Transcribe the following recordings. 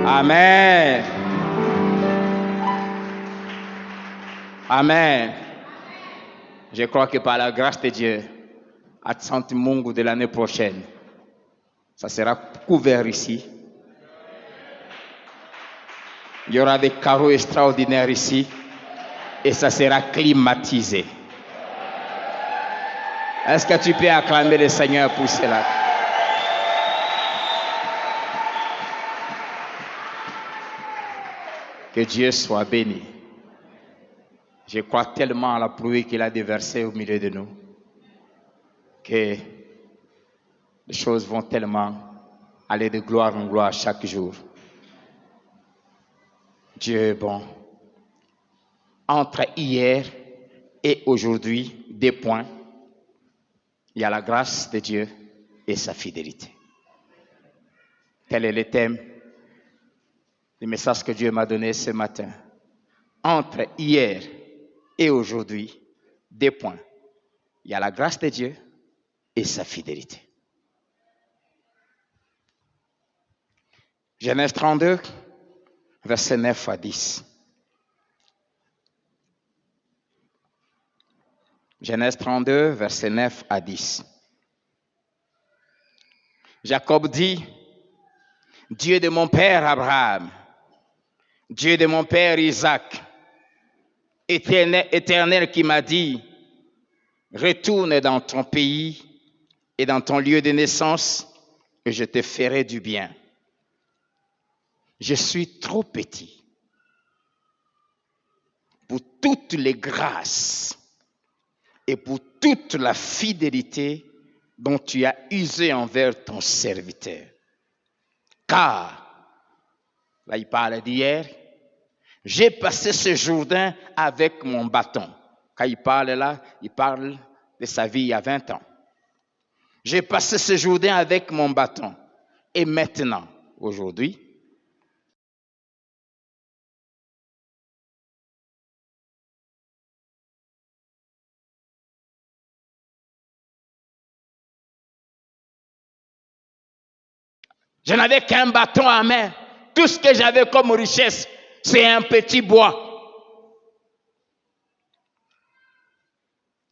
Amen. Amen. Je crois que par la grâce de Dieu, à Santi Mungu de l'année prochaine, ça sera couvert ici. Il y aura des carreaux extraordinaires ici et ça sera climatisé. Est-ce que tu peux acclamer le Seigneur pour cela? Que Dieu soit béni. Je crois tellement à la pluie qu'il a déversée au milieu de nous que les choses vont tellement aller de gloire en gloire chaque jour. Dieu est bon. Entre hier et aujourd'hui, 2 points. Il y a la grâce de Dieu et sa fidélité. Tel est le thème du message que Dieu m'a donné ce matin. Entre hier et aujourd'hui, 2 points. Il y a la grâce de Dieu et sa fidélité. Genèse 32, versets 9 à 10. Genèse 32, versets 9 à 10. Jacob dit, Dieu de mon père Abraham, Dieu de mon père Isaac, Éternel qui m'a dit, retourne dans ton pays et dans ton lieu de naissance, et je te ferai du bien. Je suis trop petit pour toutes les grâces et pour toute la fidélité dont tu as usé envers ton serviteur. Car, là il parle d'hier, j'ai passé ce Jourdain avec mon bâton. Quand il parle là, il parle de sa vie il y a 20 ans. J'ai passé ce Jourdain avec mon bâton. Et maintenant, aujourd'hui, je n'avais qu'un bâton à main. Tout ce que j'avais comme richesse, c'est un petit bois.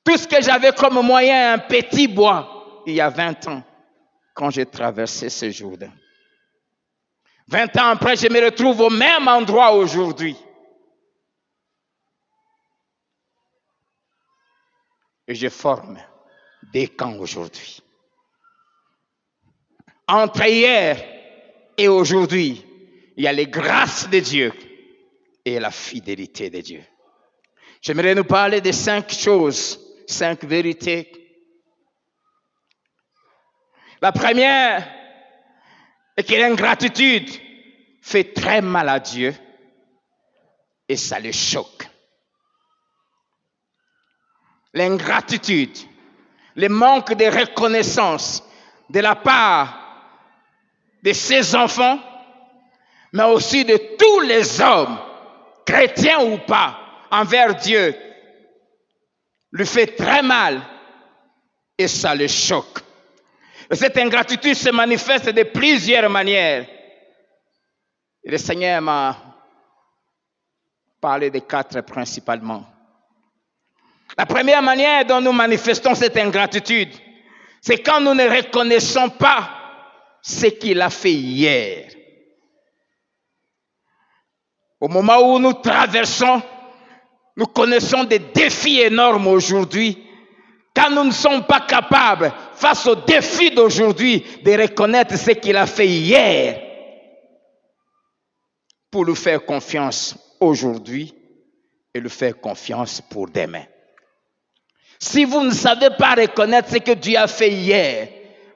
Tout ce que j'avais comme moyen, un petit bois, il y a 20 ans, quand j'ai traversé ce Jourdain. 20 ans après, je me retrouve au même endroit aujourd'hui. Et je forme des camps aujourd'hui. Entre hier et aujourd'hui, il y a les grâces de Dieu et la fidélité de Dieu. J'aimerais nous parler de 5 choses, 5 vérités. La première est que l'ingratitude fait très mal à Dieu et ça le choque. L'ingratitude, le manque de reconnaissance de la part de ses enfants, mais aussi de tous les hommes, chrétiens ou pas, envers Dieu, lui fait très mal et ça le choque. Et cette ingratitude se manifeste de plusieurs manières. Et le Seigneur m'a parlé de 4 principalement. La première manière dont nous manifestons cette ingratitude, c'est quand nous ne reconnaissons pas ce qu'il a fait hier. Au moment où nous traversons, nous connaissons des défis énormes aujourd'hui. Quand nous ne sommes pas capables, face aux défis d'aujourd'hui, de reconnaître ce qu'il a fait hier, pour lui faire confiance aujourd'hui et lui faire confiance pour demain. Si vous ne savez pas reconnaître ce que Dieu a fait hier,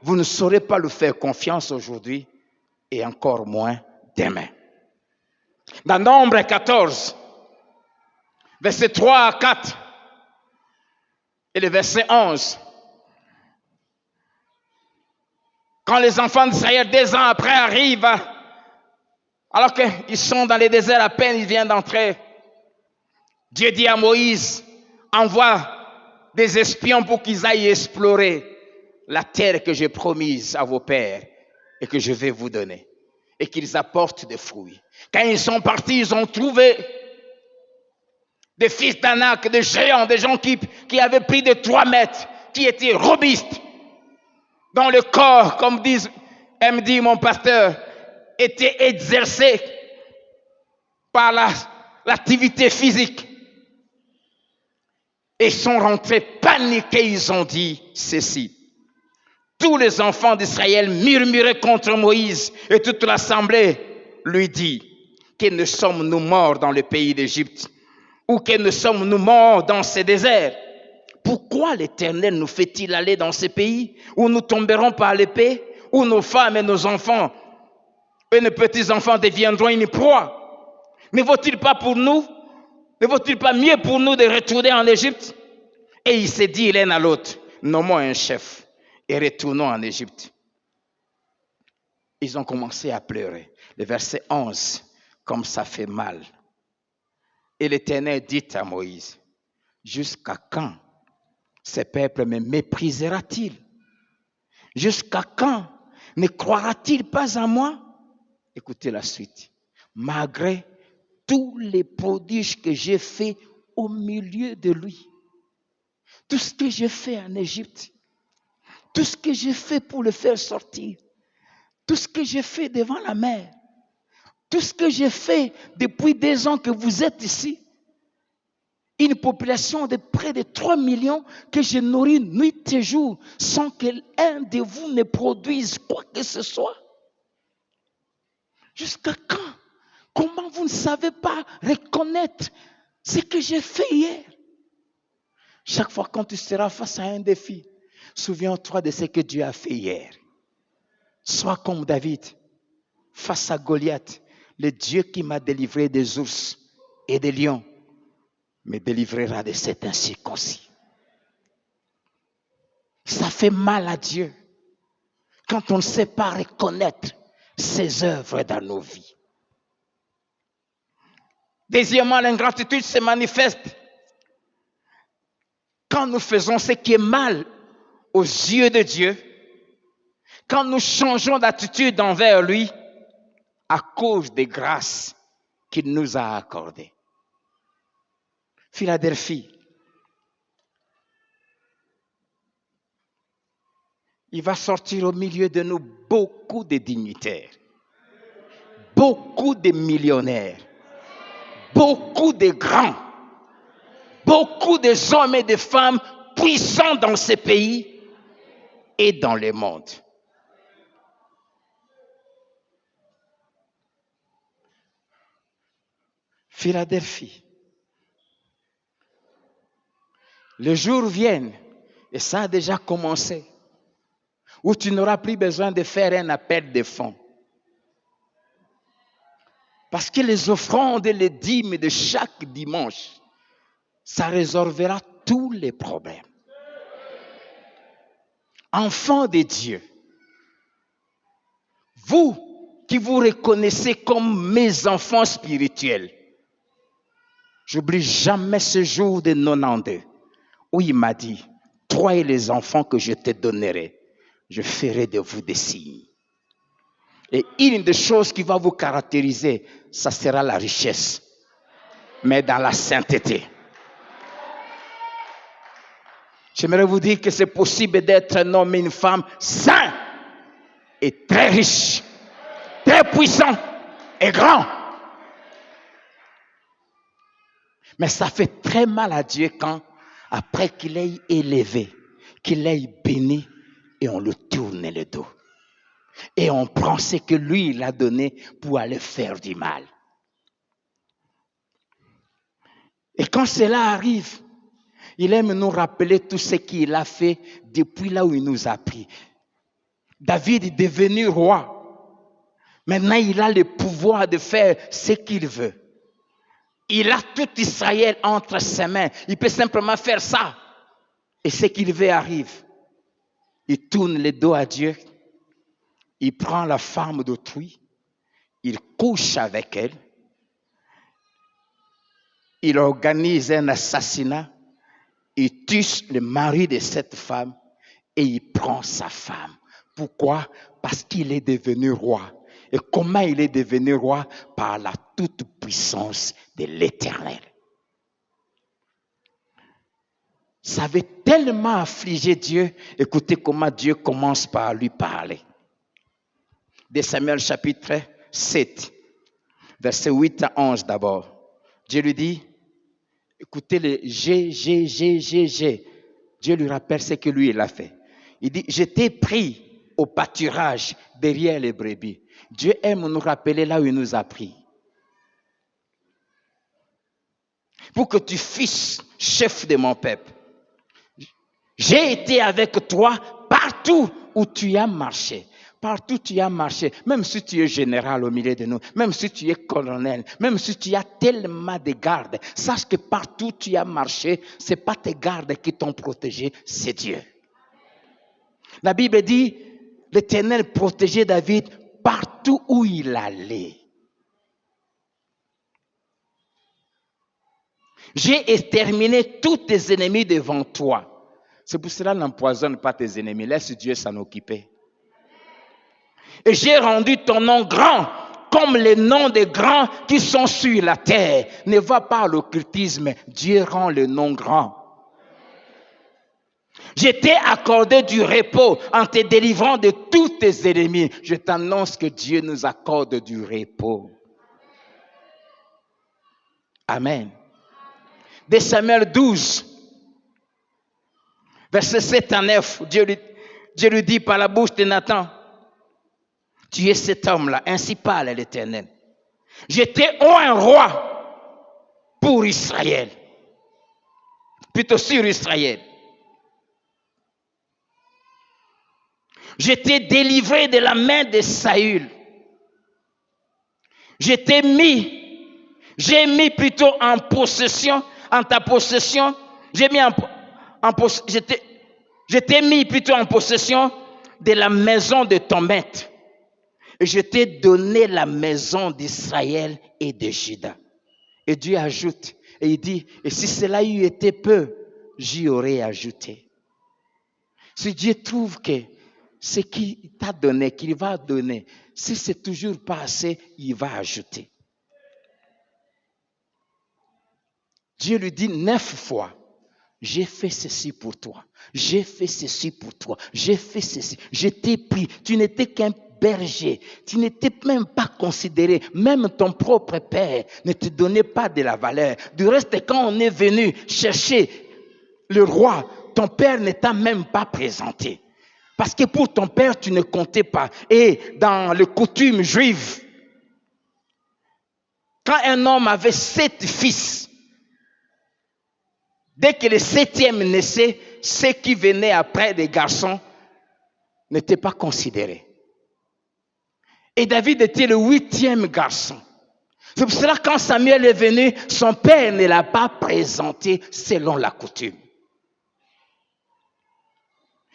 vous ne saurez pas lui faire confiance aujourd'hui et encore moins demain. Dans Nombre 14, versets 3 à 4 et le verset 11, quand les enfants d'Israël 2 ans après arrivent, alors qu'ils sont dans le désert, à peine ils viennent d'entrer, Dieu dit à Moïse, envoie des espions pour qu'ils aillent explorer la terre que j'ai promise à vos pères et que je vais vous donner. Et qu'ils apportent des fruits. Quand ils sont partis, ils ont trouvé des fils d'Anak, des géants, des gens qui avaient pris de 3 mètres, qui étaient robustes, dont le corps, comme me dit mon pasteur, était exercé par l'activité physique. Et ils sont rentrés paniqués, ils ont dit ceci. Tous les enfants d'Israël murmuraient contre Moïse et toute l'assemblée lui dit, que ne sommes-nous morts dans le pays d'Égypte ou que ne sommes-nous morts dans ces déserts? Pourquoi l'Éternel nous fait-il aller dans ces pays où nous tomberons par l'épée, où nos femmes et nos enfants et nos petits-enfants deviendront une proie? Ne vaut-il pas pour nous, ne vaut-il pas mieux pour nous de retourner en Égypte? Et il s'est dit l'un à l'autre, nommons un chef et retournons en Égypte. Ils ont commencé à pleurer. Le verset 11, comme ça fait mal. Et l'Éternel dit à Moïse, jusqu'à quand ce peuple me méprisera-t-il? Jusqu'à quand ne croira-t-il pas à moi? Écoutez la suite. Malgré tous les prodiges que j'ai faits au milieu de lui, tout ce que j'ai fait en Égypte, tout ce que j'ai fait pour le faire sortir, tout ce que j'ai fait devant la mer, tout ce que j'ai fait depuis 2 ans que vous êtes ici, une population de près de 3 millions que je nourris nuit et jour sans qu'un de vous ne produise quoi que ce soit. Jusqu'à quand? Comment vous ne savez pas reconnaître ce que j'ai fait hier? Chaque fois quand tu seras face à un défi, souviens-toi de ce que Dieu a fait hier. Sois comme David, face à Goliath, le Dieu qui m'a délivré des ours et des lions me délivrera de cet incirconcis. Ça fait mal à Dieu quand on ne sait pas reconnaître ses œuvres dans nos vies. Deuxièmement, l'ingratitude se manifeste quand nous faisons ce qui est mal aux yeux de Dieu, quand nous changeons d'attitude envers lui à cause des grâces qu'il nous a accordées. Philadelphie, il va sortir au milieu de nous beaucoup de dignitaires, beaucoup de millionnaires, beaucoup de grands, beaucoup de hommes et de femmes puissants dans ces pays et dans le monde. Philadelphie. Les jours viennent, et ça a déjà commencé, où tu n'auras plus besoin de faire un appel de fonds. Parce que les offrandes et les dîmes de chaque dimanche, ça résolvera tous les problèmes. Enfants de Dieu, vous qui vous reconnaissez comme mes enfants spirituels, j'oublie jamais ce jour de 92 où il m'a dit, toi et les enfants que je te donnerai, je ferai de vous des signes. Et une des choses qui va vous caractériser, ça sera la richesse, mais dans la sainteté. J'aimerais vous dire que c'est possible d'être un homme et une femme saint et très riche, très puissant et grand. Mais ça fait très mal à Dieu quand, après qu'il ait élevé, qu'il ait béni, et on le tourne le dos. Et on prend ce que lui, il a donné pour aller faire du mal. Et quand cela arrive, il aime nous rappeler tout ce qu'il a fait depuis là où il nous a pris. David est devenu roi. Maintenant, il a le pouvoir de faire ce qu'il veut. Il a tout Israël entre ses mains. Il peut simplement faire ça. Et ce qu'il veut arrive. Il tourne le dos à Dieu. Il prend la femme d'autrui. Il couche avec elle. Il organise un assassinat. il tue le mari de cette femme et il prend sa femme. Pourquoi? Parce qu'il est devenu roi. Et comment il est devenu roi? Par la toute-puissance de l'Éternel. Ça avait tellement affligé Dieu. Écoutez comment Dieu commence par lui parler. De Samuel chapitre 7, versets 8 à 11 d'abord. Dieu lui dit, écoutez le G. Dieu lui rappelle ce que lui il a fait. Il dit, je t'ai pris au pâturage derrière les brebis. Dieu aime nous rappeler là où il nous a pris. Pour que tu fusses chef de mon peuple. J'ai été avec toi partout où tu as marché. Partout où tu as marché, même si tu es général au milieu de nous, même si tu es colonel, même si tu as tellement de gardes, sache que partout où tu as marché, ce n'est pas tes gardes qui t'ont protégé, c'est Dieu. La Bible dit, l'Éternel protégeait David partout où il allait. J'ai exterminé tous tes ennemis devant toi. C'est pour cela n'empoisonne pas tes ennemis. Laisse Dieu s'en occuper. Et j'ai rendu ton nom grand, comme les noms des grands qui sont sur la terre. Ne va pas à l'occultisme. Dieu rend le nom grand. Je t'ai accordé du repos en te délivrant de tous tes ennemis. Je t'annonce que Dieu nous accorde du repos. Amen. De Samuel 12, verset 7 à 9, Dieu lui dit par la bouche de Nathan, tu es cet homme-là, ainsi parle l'Éternel. J'étais un roi pour Israël, plutôt sur Israël. J'étais délivré de la main de Saül. J'ai mis plutôt en possession, en ta possession, j'étais mis plutôt en possession de la maison de ton maître. Et je t'ai donné la maison d'Israël et de Juda. Et Dieu ajoute, et il dit, et si cela eût été peu, j'y aurais ajouté. Si Dieu trouve que ce qu'il t'a donné, qu'il va donner, si c'est toujours pas assez, il va ajouter. Dieu lui dit 9 fois, j'ai fait ceci pour toi, j'ai fait ceci pour toi, j'ai fait ceci, je t'ai pris, tu n'étais qu'un berger, tu n'étais même pas considéré, même ton propre père ne te donnait pas de la valeur. Du reste, quand on est venu chercher le roi, ton père ne t'a même pas présenté. Parce que pour ton père, tu ne comptais pas. Et dans les coutumes juives, quand un homme avait 7 fils, dès que le 7e naissait, ceux qui venaient après des garçons n'étaient pas considérés. Et David était le 8e garçon. C'est pour cela que quand Samuel est venu, son père ne l'a pas présenté selon la coutume.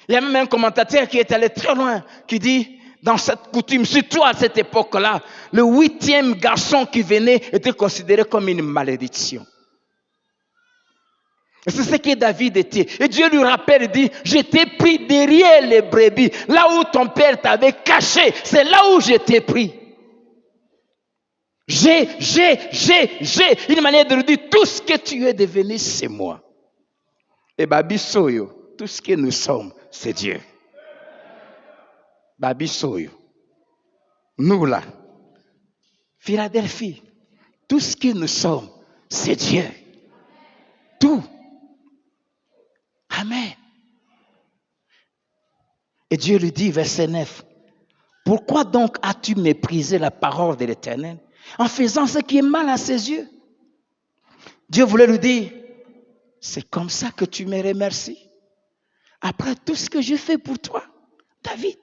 Il y a même un commentateur qui est allé très loin, qui dit, dans cette coutume, surtout à cette époque-là, le 8e garçon qui venait était considéré comme une malédiction. Et c'est ce que David était. Et Dieu lui rappelle et dit, je t'ai pris derrière les brebis, là où ton père t'avait caché, c'est là où je t'ai pris. J'ai. Une manière de lui dire, tout ce que tu es devenu, c'est moi. Et Babi Soyo, tout ce que nous sommes, c'est Dieu. Babi Soyo. Nous là, Philadelphie, tout ce que nous sommes, c'est Dieu. Tout. Amen. Et Dieu lui dit, verset 9, pourquoi donc as-tu méprisé la parole de l'Éternel en faisant ce qui est mal à ses yeux? Dieu voulait lui dire, c'est comme ça que tu me remercies. Après tout ce que j'ai fait pour toi, David,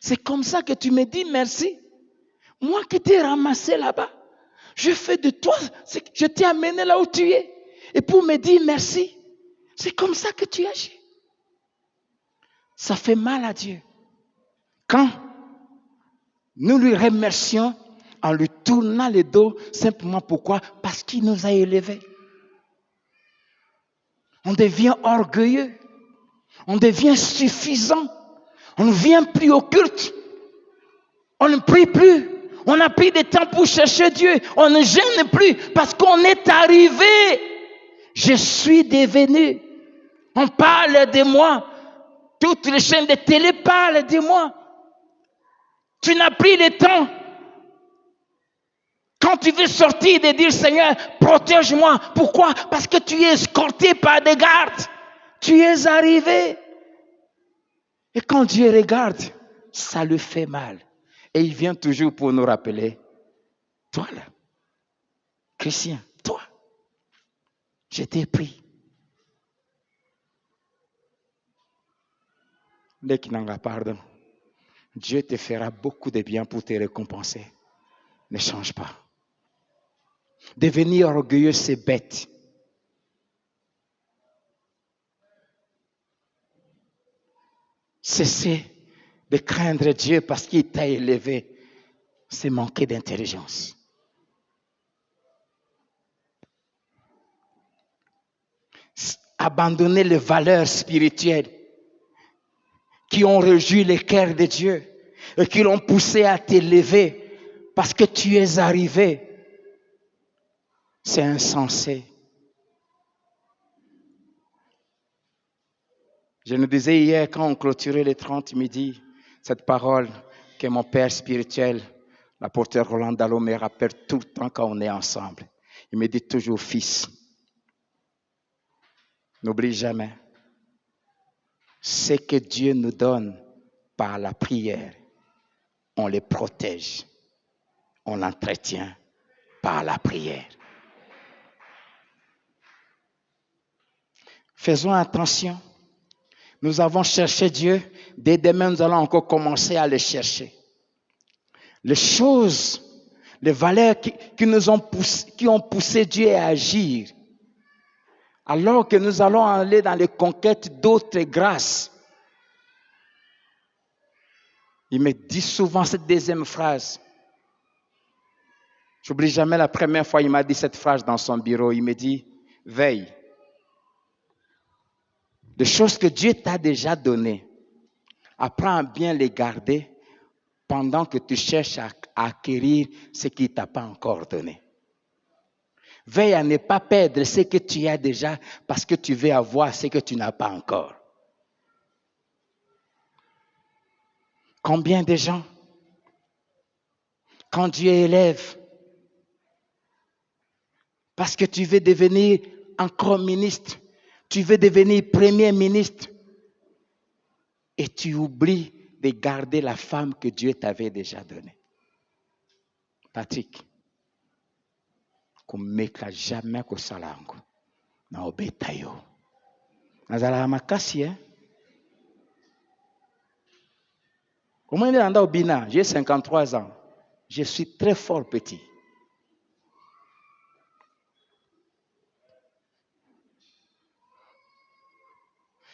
c'est comme ça que tu me dis merci. Moi qui t'ai ramassé là-bas, je fais de toi, je t'ai amené là où tu es. Et pour me dire merci, c'est comme ça que tu agis. Ça fait mal à Dieu. Quand nous lui remercions en lui tournant le dos, simplement pourquoi? Parce qu'il nous a élevés. On devient orgueilleux. On devient suffisant. On ne vient plus au culte. On ne prie plus. On n'a plus de temps pour chercher Dieu. On ne gêne plus parce qu'on est arrivé. Je suis devenu. On parle de moi. Toutes les chaînes de télé parlent de moi. Tu n'as plus le temps. Quand tu veux sortir et dire Seigneur, protège-moi. Pourquoi? Parce que tu es escorté par des gardes. Tu es arrivé. Et quand Dieu regarde, ça lui fait mal. Et il vient toujours pour nous rappeler, toi là, Christian, toi, je t'ai pris. Dès qu'il n'en a pardon, Dieu te fera beaucoup de bien pour te récompenser. Ne change pas. Devenir orgueilleux, c'est bête. Cessez de craindre Dieu parce qu'il t'a élevé. C'est manquer d'intelligence. Abandonner les valeurs spirituelles qui ont réjoui le cœur de Dieu et qui l'ont poussé à t'élever parce que tu es arrivé. C'est insensé. Je nous disais hier, quand on clôturait les 30 midi, cette parole que mon père spirituel, l'apôtre Roland Dallot, me rappelle tout le temps quand on est ensemble. Il me dit toujours, fils, n'oublie jamais, ce que Dieu nous donne par la prière, on les protège, on l'entretient par la prière. Faisons attention. Nous avons cherché Dieu. Dès demain, nous allons encore commencer à le chercher. Les choses, les valeurs qui ont poussé Dieu à agir, alors que nous allons aller dans les conquêtes d'autres grâces. Il me dit souvent cette deuxième phrase. J'oublie jamais la première fois, il m'a dit cette phrase dans son bureau. Il me dit, veille. Des choses que Dieu t'a déjà données, apprends à bien les garder pendant que tu cherches à acquérir ce qu'il ne t'a pas encore donné. Veille à ne pas perdre ce que tu as déjà parce que tu veux avoir ce que tu n'as pas encore. Combien de gens, quand Dieu élève, parce que tu veux devenir encore ministre, tu veux devenir premier ministre, et tu oublies de garder la femme que Dieu t'avait déjà donnée. Patrick, kumeka jamais ko salango na obetayo. Nazala makasi Comment il est dans Obina? J'ai 53 ans. Je suis très fort petit.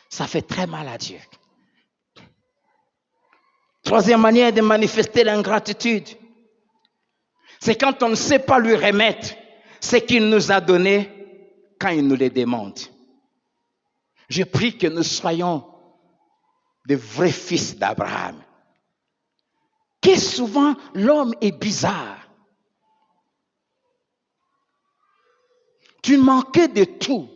Ça fait très mal à Dieu. Troisième manière de manifester l'ingratitude, c'est quand on ne sait pas lui remettre ce qu'il nous a donné quand il nous le demande. Je prie que nous soyons de vrais fils d'Abraham. Que souvent l'homme est bizarre. Tu manquais de tout.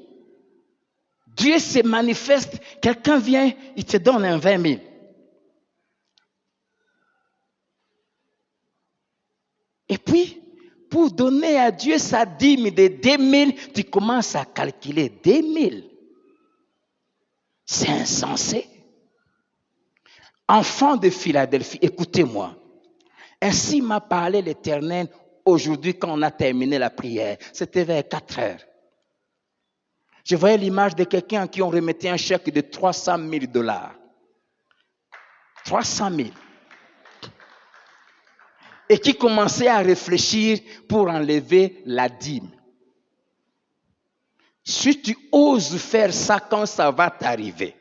Dieu se manifeste, quelqu'un vient, il te donne un 20 000. Et puis, pour donner à Dieu sa dîme de 2 000, tu commences à calculer 2 000. C'est insensé. Enfants de Philadelphie, écoutez-moi. Ainsi m'a parlé l'Éternel aujourd'hui quand on a terminé la prière. C'était vers 4 heures. Je voyais l'image de quelqu'un à qui on remettait un chèque de 300 000 $. 300 000. Et qui commençait à réfléchir pour enlever la dîme. Si tu oses faire ça quand ça va t'arriver,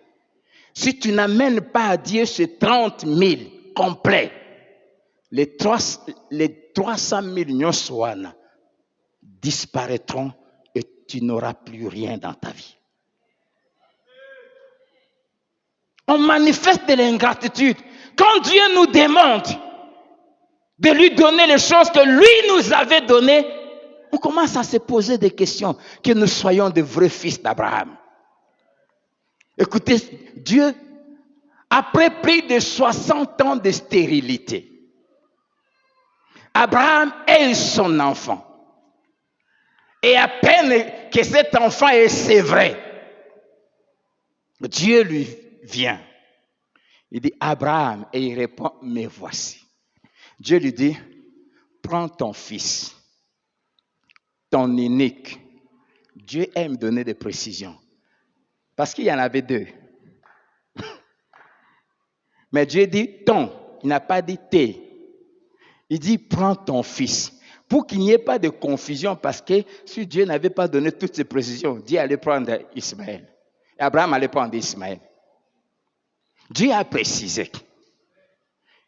si tu n'amènes pas à Dieu ces 30 000 complets, les 300 000 nyoswana disparaîtront et tu n'auras plus rien dans ta vie. On manifeste de l'ingratitude. Quand Dieu nous demande de lui donner les choses que lui nous avait données, on commence à se poser des questions, que nous soyons de vrais fils d'Abraham. Écoutez, Dieu, après plus de 60 ans de stérilité, Abraham a eu son enfant. Et à peine que cet enfant est sévré, Dieu lui vient. Il dit, Abraham, et il répond, me voici. Dieu lui dit, prends ton fils, ton unique. Dieu aime donner des précisions. Parce qu'il y en avait deux. Mais Dieu dit ton, il n'a pas dit tes. Il dit, prends ton fils. Pour qu'il n'y ait pas de confusion, parce que si Dieu n'avait pas donné toutes ces précisions, Dieu allait prendre Ismaël. Et Abraham allait prendre Ismaël. Dieu a précisé.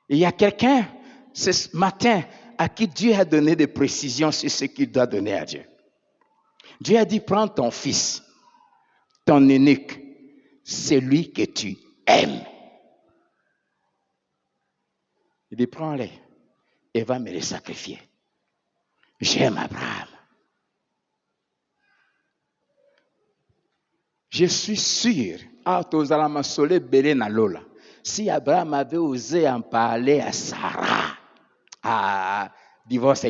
Il y a quelqu'un ce matin à qui Dieu a donné des précisions sur ce qu'il doit donner à Dieu. Dieu a dit, prends ton fils, ton unique, celui que tu aimes. Il dit, prends-les et va me les sacrifier. J'aime Abraham. Je suis sûr, si Abraham avait osé en parler à Sarah, à divorce,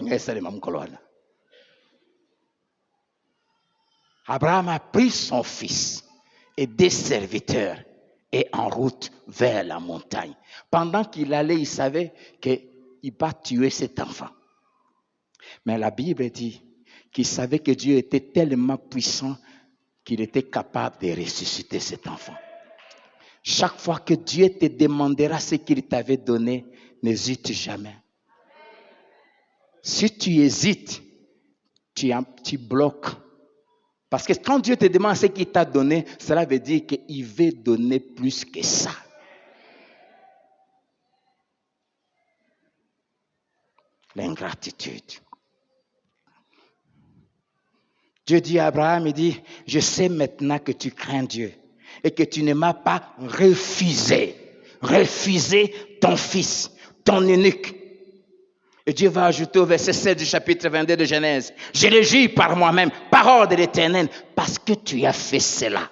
Abraham a pris son fils et des serviteurs et en route vers la montagne. Pendant qu'il allait, il savait qu'il va tuer cet enfant. Mais la Bible dit qu'il savait que Dieu était tellement puissant qu'il était capable de ressusciter cet enfant. Chaque fois que Dieu te demandera ce qu'il t'avait donné, n'hésite jamais. Si tu hésites, tu bloques. Parce que quand Dieu te demande ce qu'il t'a donné, cela veut dire qu'il veut donner plus que ça. L'ingratitude. Dieu dit à Abraham, il dit, je sais maintenant que tu crains Dieu et que tu ne m'as pas refusé ton fils, ton unique. Et Dieu va ajouter au verset 7 du chapitre 22 de Genèse, je le jure par moi-même, parole de l'Éternel, parce que tu as fait cela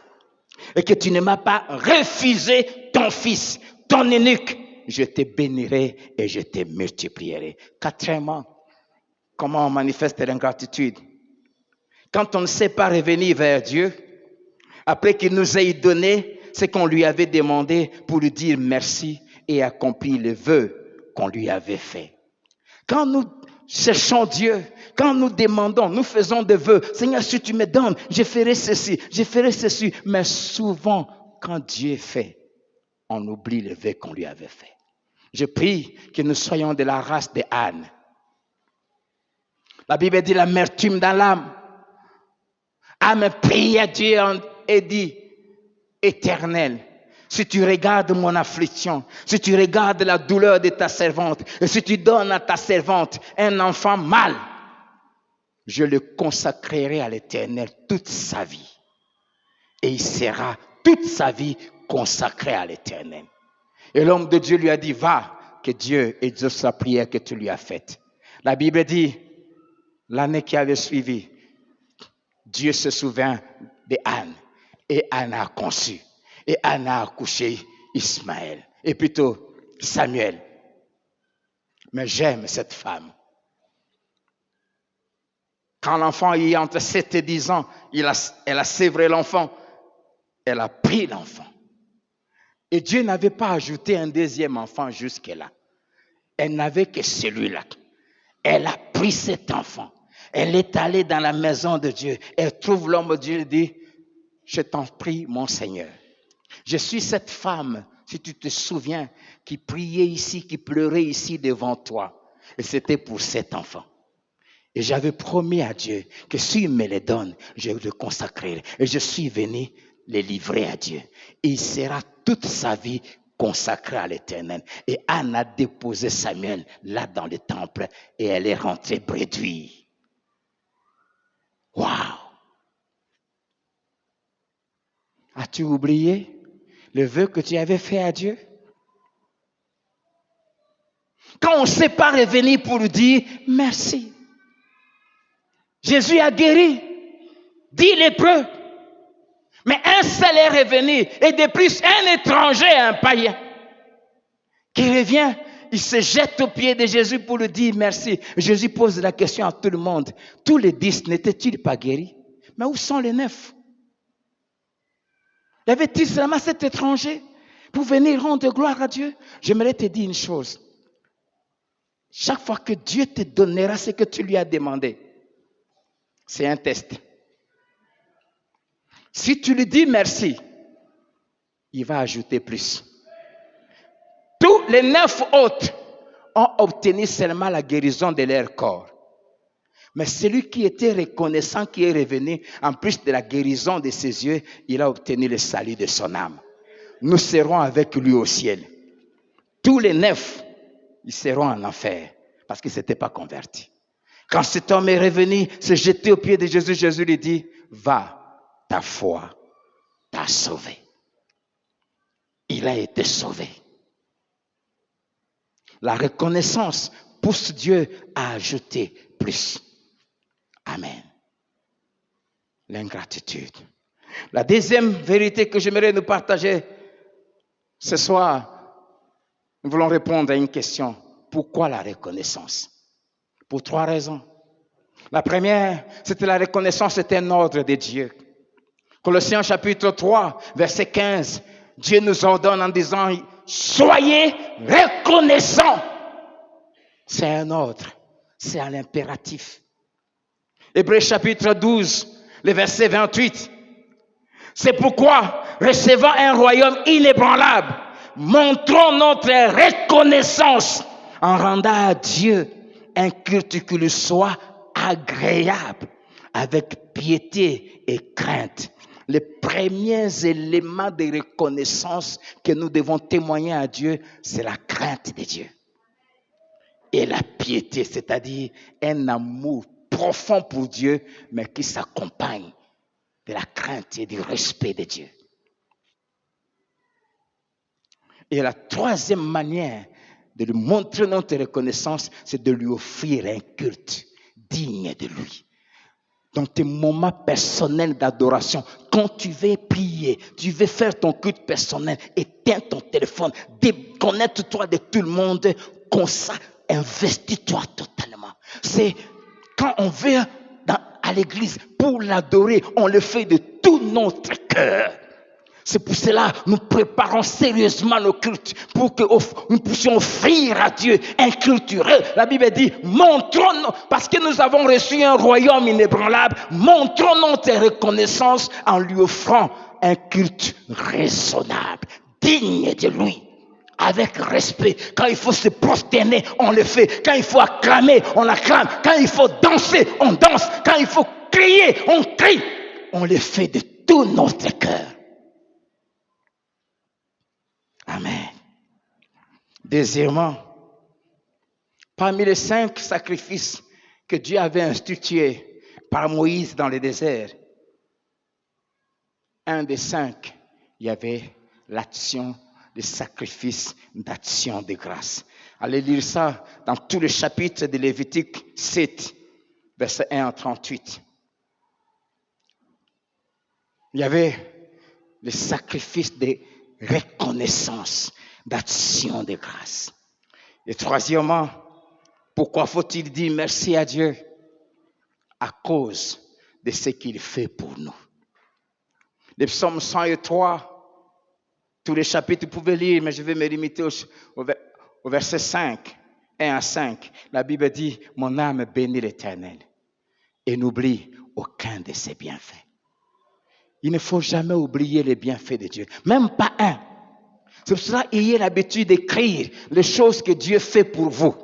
et que tu ne m'as pas refusé ton fils, ton unique, je te bénirai et je te multiplierai. Quatrièmement, comment on manifeste l'ingratitude? Quand on ne sait pas revenir vers Dieu, après qu'il nous ait donné ce qu'on lui avait demandé pour lui dire merci et accomplir le vœu qu'on lui avait fait. Quand nous cherchons Dieu, quand nous demandons, nous faisons des vœux, Seigneur, si tu me donnes, je ferai ceci. Mais souvent, quand Dieu fait, on oublie le vœu qu'on lui avait fait. Je prie que nous soyons de la race de Anne. La Bible dit l'amertume dans l'âme. Anne prie à Dieu et dit, Éternel, si tu regardes mon affliction, si tu regardes la douleur de ta servante, et si tu donnes à ta servante un enfant mâle, je le consacrerai à l'Éternel toute sa vie. Et il sera toute sa vie consacré à l'Éternel. Et l'homme de Dieu lui a dit, va, que Dieu exauce la prière que tu lui as faite. La Bible dit, l'année qui avait suivi, Dieu se souvient de Anne. Et Anne a conçu. Et Anne a accouché Ismaël. Et plutôt Samuel. Mais j'aime cette femme. Quand l'enfant est entre 7 et 10 ans, elle a sévré l'enfant. Elle a pris l'enfant. Et Dieu n'avait pas ajouté un deuxième enfant jusque-là. Elle n'avait que celui-là. Elle a pris cet enfant. Elle est allée dans la maison de Dieu. Elle trouve l'homme de Dieu et dit, je t'en prie, mon Seigneur. Je suis cette femme, si tu te souviens, qui priait ici, qui pleurait ici devant toi. Et c'était pour cet enfant. Et j'avais promis à Dieu que s'il me le donne, je le consacrerai. Et je suis venu le livrer à Dieu. Et il sera toute sa vie consacré à l'Éternel. Et Anne a déposé Samuel là dans le temple et elle est rentrée bredouille. Waouh! As-tu oublié? le vœu que tu avais fait à Dieu? Quand on ne sait pas revenir pour lui dire merci. Jésus a guéri 10 lépreux. Mais un seul est revenu. Et de plus, un étranger, un païen, qui revient, il se jette aux pieds de Jésus pour lui dire merci. Jésus pose la question à tout le monde. Tous les 10 n'étaient-ils pas guéris? Mais où sont les 9? Y avait-il seulement cet étranger pour venir rendre gloire à Dieu? J'aimerais te dire une chose. Chaque fois que Dieu te donnera ce que tu lui as demandé, c'est un test. Si tu lui dis merci, il va ajouter plus. Tous les 9 autres ont obtenu seulement la guérison de leur corps. Mais celui qui était reconnaissant, qui est revenu, en plus de la guérison de ses yeux, il a obtenu le salut de son âme. Nous serons avec lui au ciel. Tous les 9, ils seront en enfer parce qu'ils ne s'étaient pas convertis. Quand cet homme est revenu, se jeter aux pieds de Jésus, Jésus lui dit, va, ta foi t'a sauvé. Il a été sauvé. La reconnaissance pousse Dieu à ajouter plus. Amen. L'ingratitude. La deuxième vérité que j'aimerais nous partager ce soir, nous voulons répondre à une question. Pourquoi la reconnaissance? Pour 3 raisons. La première, c'était la reconnaissance, c'est un ordre de Dieu. Colossiens chapitre 3, verset 15, Dieu nous ordonne en disant, soyez reconnaissants. C'est un ordre, c'est un impératif. Hébreux chapitre 12, le verset 28. C'est pourquoi, recevant un royaume inébranlable, montrons notre reconnaissance en rendant à Dieu un culte qui lui soit agréable, avec piété et crainte. Les premiers éléments de reconnaissance que nous devons témoigner à Dieu, c'est la crainte de Dieu. Et la piété, c'est-à-dire un amour profond pour Dieu, mais qui s'accompagne de la crainte et du respect de Dieu. Et la troisième manière de lui montrer notre reconnaissance, c'est de lui offrir un culte digne de lui. Dans tes moments personnels d'adoration, quand tu veux prier, tu veux faire ton culte personnel, éteins ton téléphone, déconnecte-toi de tout le monde, investis-toi totalement. C'est quand on vient à l'église pour l'adorer, on le fait de tout notre cœur. C'est pour cela que nous préparons sérieusement nos cultes pour que nous puissions offrir à Dieu un culturel. La Bible dit, montrons, parce que nous avons reçu un royaume inébranlable, montrons notre reconnaissance en lui offrant un culte raisonnable, digne de lui, avec respect. Quand il faut se prosterner, on le fait. Quand il faut acclamer, on acclame. Quand il faut danser, on danse. Quand il faut crier, on crie. On le fait de tout notre cœur. Amen. Deuxièmement, parmi les 5 sacrifices que Dieu avait institués par Moïse dans le désert, un des 5, il y avait l'action des sacrifices d'action de grâce. Allez lire ça dans tout le chapitre de Lévitique 7, verset 1 à 38. Il y avait le sacrifice de reconnaissance, d'action de grâce. Et troisièmement, pourquoi faut-il dire merci à Dieu? À cause de ce qu'il fait pour nous. Le psaume 103, tous les chapitres, vous pouvez lire, mais je vais me limiter au verset 5, 1 à 5. La Bible dit, mon âme bénit l'Éternel et n'oublie aucun de ses bienfaits. Il ne faut jamais oublier les bienfaits de Dieu, même pas un. C'est pour cela ayez l'habitude d'écrire les choses que Dieu fait pour vous.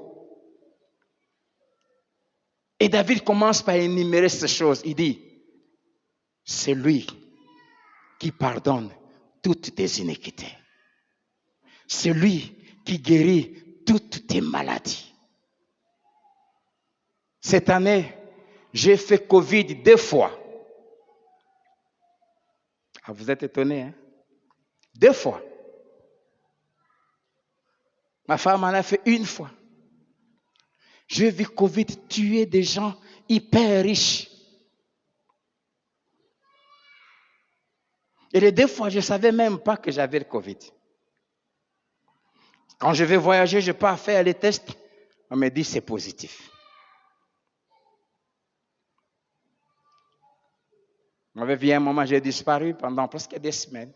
Et David commence par énumérer ces choses. Il dit, c'est lui qui pardonne toutes tes iniquités. C'est lui qui guérit toutes tes maladies. Cette année, j'ai fait Covid 2 fois. Ah, vous êtes étonnés, hein? 2 fois. Ma femme en a fait 1 fois. J'ai vu Covid tuer des gens hyper riches. Et les 2 fois, je ne savais même pas que j'avais le Covid. Quand je vais voyager, je pars faire les tests. On me dit c'est positif. On avait vu un moment, j'ai disparu pendant presque des semaines.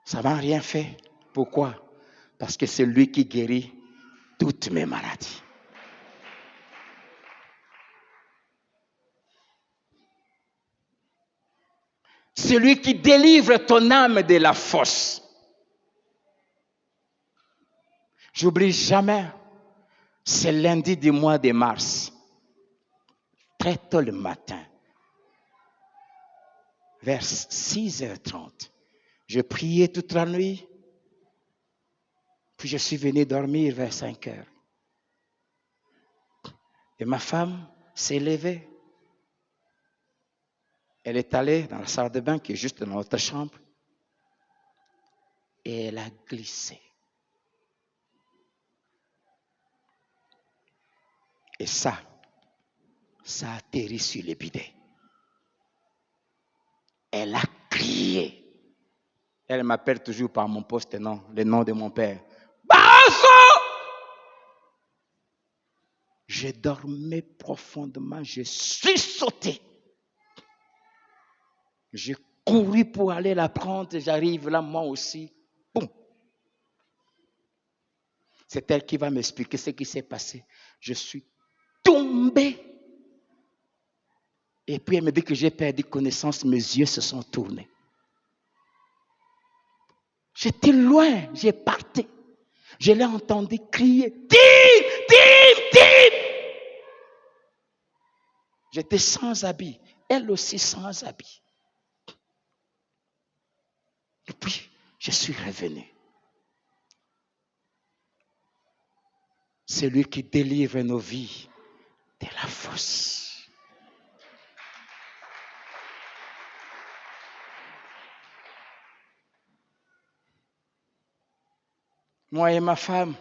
Ça ne m'a rien fait. Pourquoi? Parce que c'est lui qui guérit toutes mes maladies. C'est lui qui délivre ton âme de la fosse. J'oublie jamais, c'est lundi du mois de mars, très tôt le matin, vers 6h30. Je priais toute la nuit, puis je suis venu dormir vers 5h. Et ma femme s'est levée. Elle est allée dans la salle de bain qui est juste dans notre chambre et elle a glissé. Et ça a atterri sur le bidet. Elle a crié. Elle m'appelle toujours par mon poste nom, le nom de mon père. Basso! Je dormais profondément, je suis sauté. J'ai couru pour aller la prendre, j'arrive là moi aussi. Boum! C'est elle qui va m'expliquer ce qui s'est passé. Je suis tombé. Et puis elle me dit que j'ai perdu connaissance, mes yeux se sont tournés. J'étais loin, j'ai parté. Je l'ai entendu crier, Tim, Tim, Tim. J'étais sans habit, elle aussi sans habit. Et puis, je suis revenu. C'est lui qui délivre nos vies de la fosse. Moi et ma femme,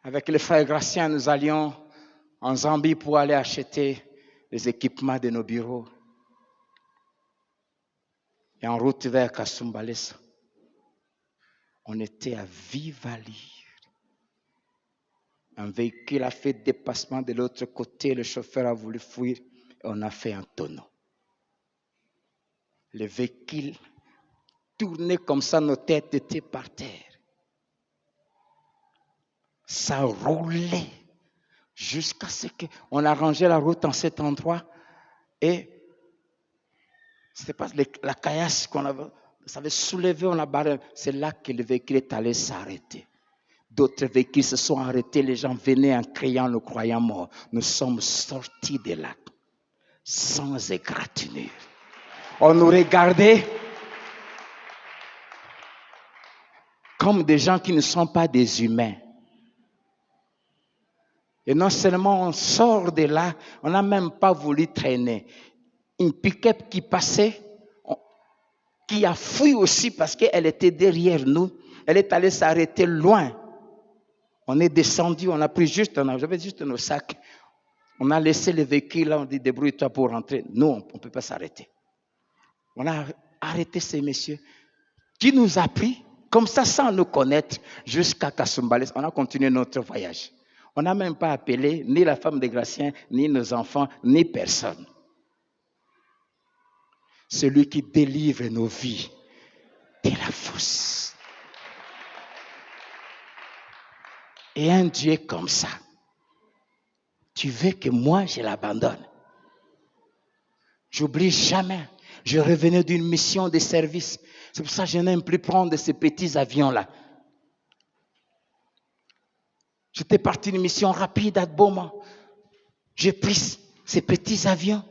avec le frère Gracien, nous allions en Zambie pour aller acheter les équipements de nos bureaux. Et en route vers Kasumbalesa, on était à Vivalir. Un véhicule a fait dépassement de l'autre côté, le chauffeur a voulu fuir et on a fait un tonneau. Le véhicule tournait comme ça, nos têtes étaient par terre. Ça roulait jusqu'à ce qu'on a rangé la route en cet endroit et c'était pas la caillasse qu'on avait soulevé, on a barré. C'est là que le véhicule est allé s'arrêter. D'autres véhicules se sont arrêtés, les gens venaient en criant, nous croyant morts. Nous sommes sortis de là, sans égratignure. On nous regardait comme des gens qui ne sont pas des humains. Et non seulement on sort de là, on n'a même pas voulu traîner. Une pick-up qui passait, qui a fui aussi parce qu'elle était derrière nous, elle est allée s'arrêter loin. On est descendu, on a pris j'avais juste nos sacs. On a laissé le véhicule là, on dit débrouille-toi pour rentrer. Nous, on ne peut pas s'arrêter. On a arrêté ces messieurs qui nous a pris, comme ça sans nous connaître, jusqu'à Kasumbalesa. On a continué notre voyage. On n'a même pas appelé ni la femme de Gracien, ni nos enfants, ni personne. Celui qui délivre nos vies de la fosse. Et un Dieu comme ça, tu veux que moi je l'abandonne? J'oublie jamais. Je revenais d'une mission de service. C'est pour ça que je n'aime plus prendre ces petits avions-là. J'étais parti d'une mission rapide à Boma. J'ai pris ces petits avions.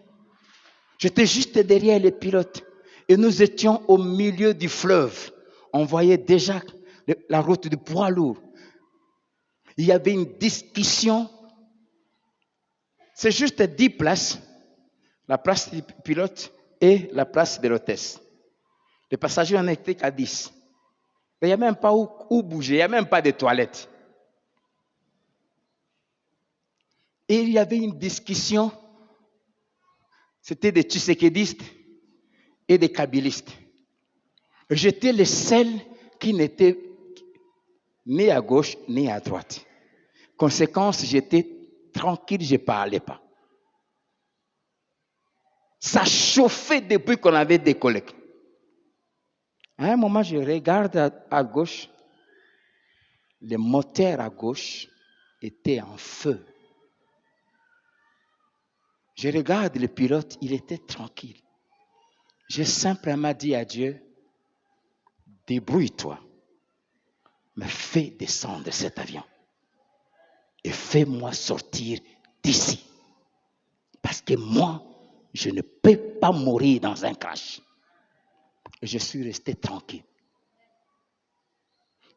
J'étais juste derrière les pilotes. Et nous étions au milieu du fleuve. On voyait déjà la route du poids lourd. Il y avait une discussion. C'est juste 10 places. La place du pilote et la place de l'hôtesse. Les passagers en étaient qu'à 10. Il n'y a même pas où bouger, il n'y a même pas de toilettes. Et il y avait une discussion, c'était des Tshisekédistes et des Kabylistes. J'étais le seul qui n'était ni à gauche ni à droite. Conséquence, j'étais tranquille, je ne parlais pas. Ça chauffait depuis qu'on avait décollé. À un moment, je regarde à gauche. Le moteur à gauche était en feu. Je regarde le pilote, il était tranquille. J'ai simplement dit à Dieu, débrouille-toi, me fais descendre cet avion et fais-moi sortir d'ici. Parce que moi, je ne peux pas mourir dans un crash. Et je suis resté tranquille.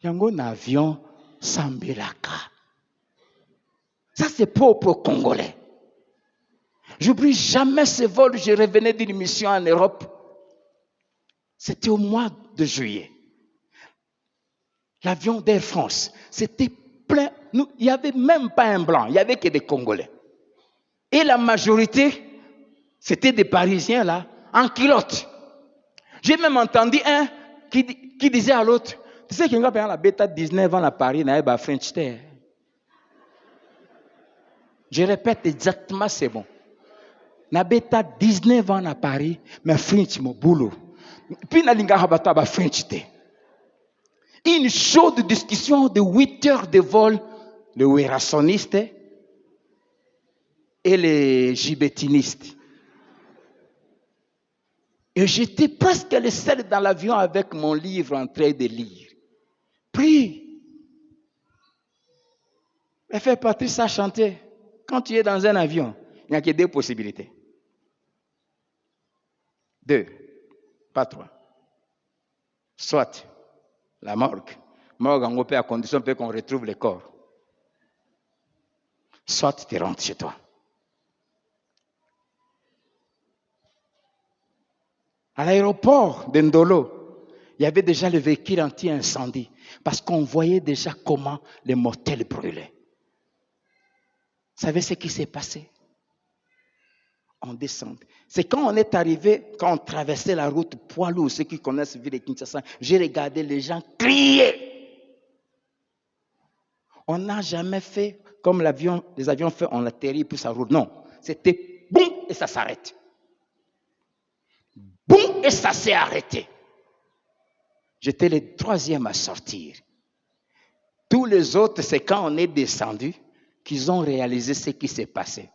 Il y a un avion Sambelaka. Ça, c'est propre aux Congolais. J'oublie jamais ce vol. Je revenais d'une mission en Europe. C'était au mois de juillet. L'avion d'Air France, c'était plein. Il n'y avait même pas un blanc. Il n'y avait que des Congolais. Et la majorité, c'était des Parisiens là, en culotte. J'ai même entendu un qui disait à l'autre, tu sais qu'il y a la bêta 19 ans à Paris, il y a French Terre. Je répète exactement, c'est bon. Na bêta 19 ans à Paris, mais French mon boulot. Puis na linga habata ba French Terre. Une chaude discussion de 8 heures de vol, les Werasonistes et les Gibetinistes. Et j'étais presque le seul dans l'avion avec mon livre en train de lire. Prie. Et fait Patrice a chanté. Quand tu es dans un avion, il n'y a que 2 possibilités. 2, pas 3. Soit la morgue. Morgue en opé à condition qu'on retrouve le corps. Soit tu rentres chez toi. À l'aéroport de Ndolo, il y avait déjà le véhicule anti-incendie parce qu'on voyait déjà comment les motels brûlaient. Vous savez ce qui s'est passé? On descend. C'est quand on est arrivé, quand on traversait la route poids lourd, ceux qui connaissent ville de Kinshasa, j'ai regardé les gens crier. On n'a jamais fait comme les avions font, on atterrit puis ça roule. Non, c'était boum et ça s'arrête. Boum, et ça s'est arrêté. J'étais le 3e à sortir. Tous les autres, c'est quand on est descendu qu'ils ont réalisé ce qui s'est passé.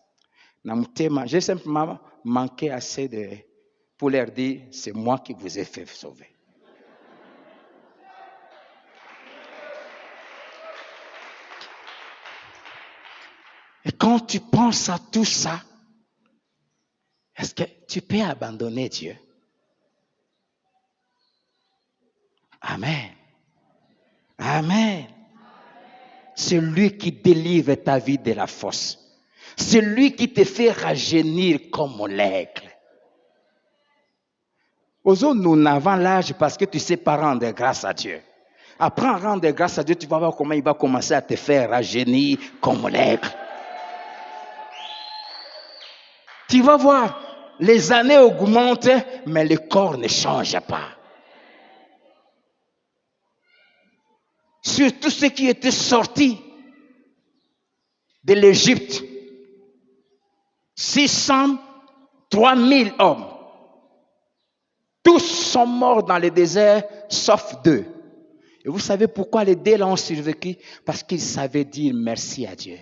J'ai simplement manqué assez pour leur dire, c'est moi qui vous ai fait sauver. Et quand tu penses à tout ça, est-ce que tu peux abandonner Dieu? Amen. Amen. C'est lui qui délivre ta vie de la fosse. C'est lui qui te fait rajeunir comme l'aigle. Aujourd'hui, nous n'avons l'âge parce que tu ne sais pas rendre grâce à Dieu. Apprends à rendre grâce à Dieu, tu vas voir comment il va commencer à te faire rajeunir comme l'aigle. Tu vas voir, les années augmentent, mais le corps ne change pas. Sur tout ce qui était sorti de l'Égypte, 603 000 hommes. Tous sont morts dans le désert, sauf 2. Et vous savez pourquoi les 2 ont survécu? Parce qu'ils savaient dire merci à Dieu.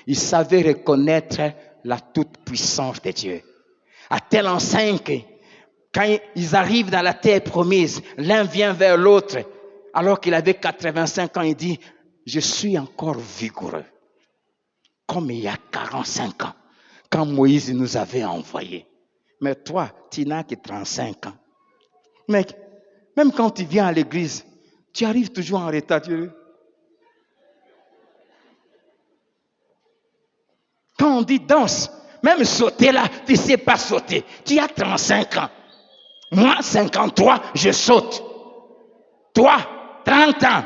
Ils savaient reconnaître la toute-puissance de Dieu. À tel enseigne que quand ils arrivent dans la terre promise, l'un vient vers l'autre, alors qu'il avait 85 ans, il dit, je suis encore vigoureux. Comme il y a 45 ans, quand Moïse nous avait envoyés. Mais toi, tu n'as que 35 ans. Mec, même quand tu viens à l'église, tu arrives toujours en retard. Quand on dit danse, même sauter là, tu ne sais pas sauter. Tu as 35 ans. Moi, 53, je saute. Toi, 30 ans.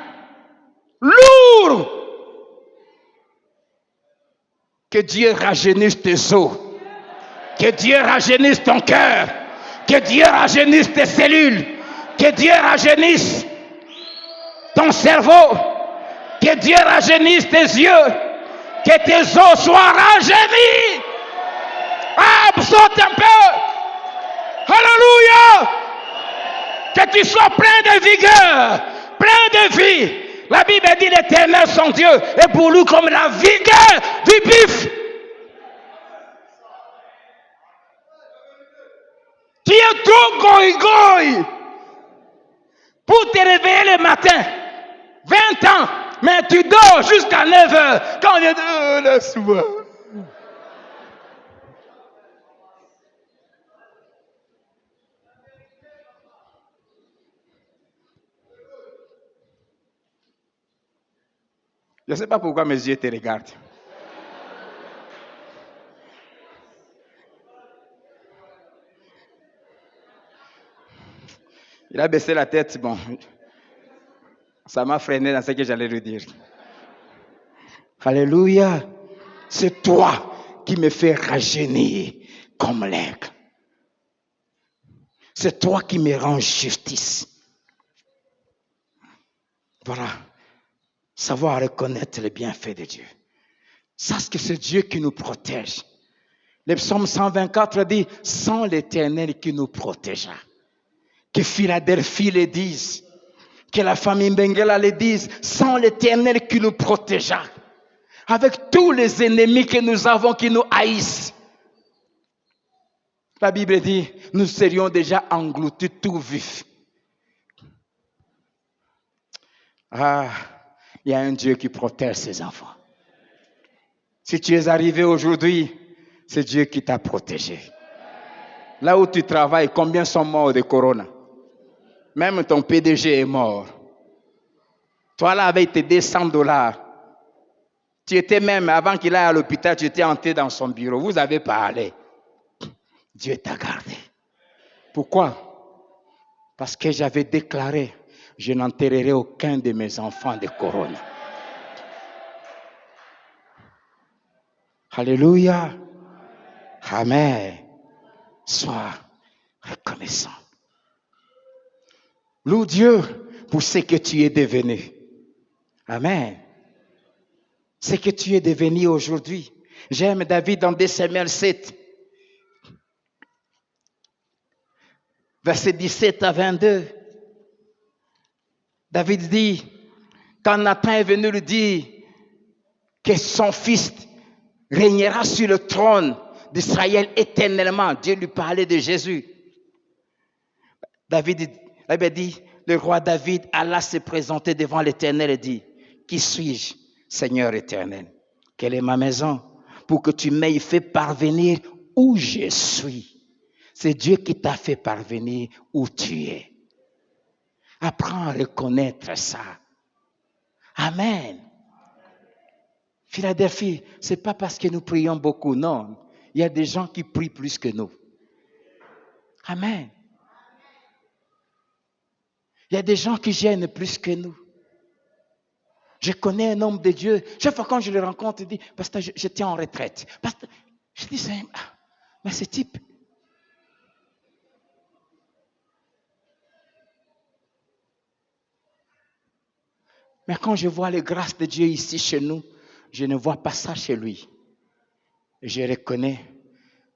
Lourd. Que Dieu rajeunisse tes os. Que Dieu rajeunisse ton cœur. Que Dieu rajeunisse tes cellules. Que Dieu rajeunisse ton cerveau. Que Dieu rajeunisse tes yeux. Que tes os soient rajeunis. Saute un peu. Alléluia. Que tu sois plein de vigueur, plein de vie. La Bible dit l'Éternel, son Dieu, est pour lui comme la vigueur du buffle. Tu es trop goï-goï pour te réveiller le matin. 20 ans, mais tu dors jusqu'à 9 heures. Quand on est laisse-moi. Je ne sais pas pourquoi mes yeux te regardent. Il a baissé la tête, bon. Ça m'a freiné dans ce que j'allais lui dire. Alléluia. C'est toi qui me fais rajeunir comme l'aigle. C'est toi qui me rends justice. Voilà. Savoir reconnaître les bienfaits de Dieu. Sache que c'est Dieu qui nous protège. Le psaume 124 dit, sans l'Éternel qui nous protégea. Que Philadelphie le dise. Que la famille Benguela le dise, sans l'Éternel qui nous protégea. Avec tous les ennemis que nous avons qui nous haïssent. La Bible dit, nous serions déjà engloutis tout vifs. Ah, il y a un Dieu qui protège ses enfants. Si tu es arrivé aujourd'hui, c'est Dieu qui t'a protégé. Là où tu travailles, combien sont morts de corona? Même ton PDG est mort. Toi là, avec tes $200, tu étais même, avant qu'il aille à l'hôpital, tu étais entré dans son bureau. Vous avez parlé. Dieu t'a gardé. Pourquoi? Parce que j'avais déclaré, je n'enterrerai aucun de mes enfants de corona. Alléluia. Amen. Sois reconnaissant. Loue Dieu pour ce que tu es devenu. Amen. Ce que tu es devenu aujourd'hui. J'aime David dans 2 Samuel 7. Verset 17 à 22. David dit, quand Nathan est venu lui dire que son fils régnera sur le trône d'Israël éternellement, Dieu lui parlait de Jésus. David dit, le roi David alla se présenter devant l'Éternel et dit, qui suis-je, Seigneur éternel? Quelle est ma maison pour que tu m'aies fait parvenir où je suis? C'est Dieu qui t'a fait parvenir où tu es. Apprends à reconnaître ça. Amen. Philadelphie, ce n'est pas parce que nous prions beaucoup, non. Il y a des gens qui prient plus que nous. Amen. Il y a des gens qui gênent plus que nous. Je connais un homme de Dieu. Chaque fois quand je le rencontre, il dit, pasteur, j'étais en retraite. Pasteur, je dis, mais ce type. Mais quand je vois les grâces de Dieu ici chez nous, je ne vois pas ça chez lui. Et je reconnais,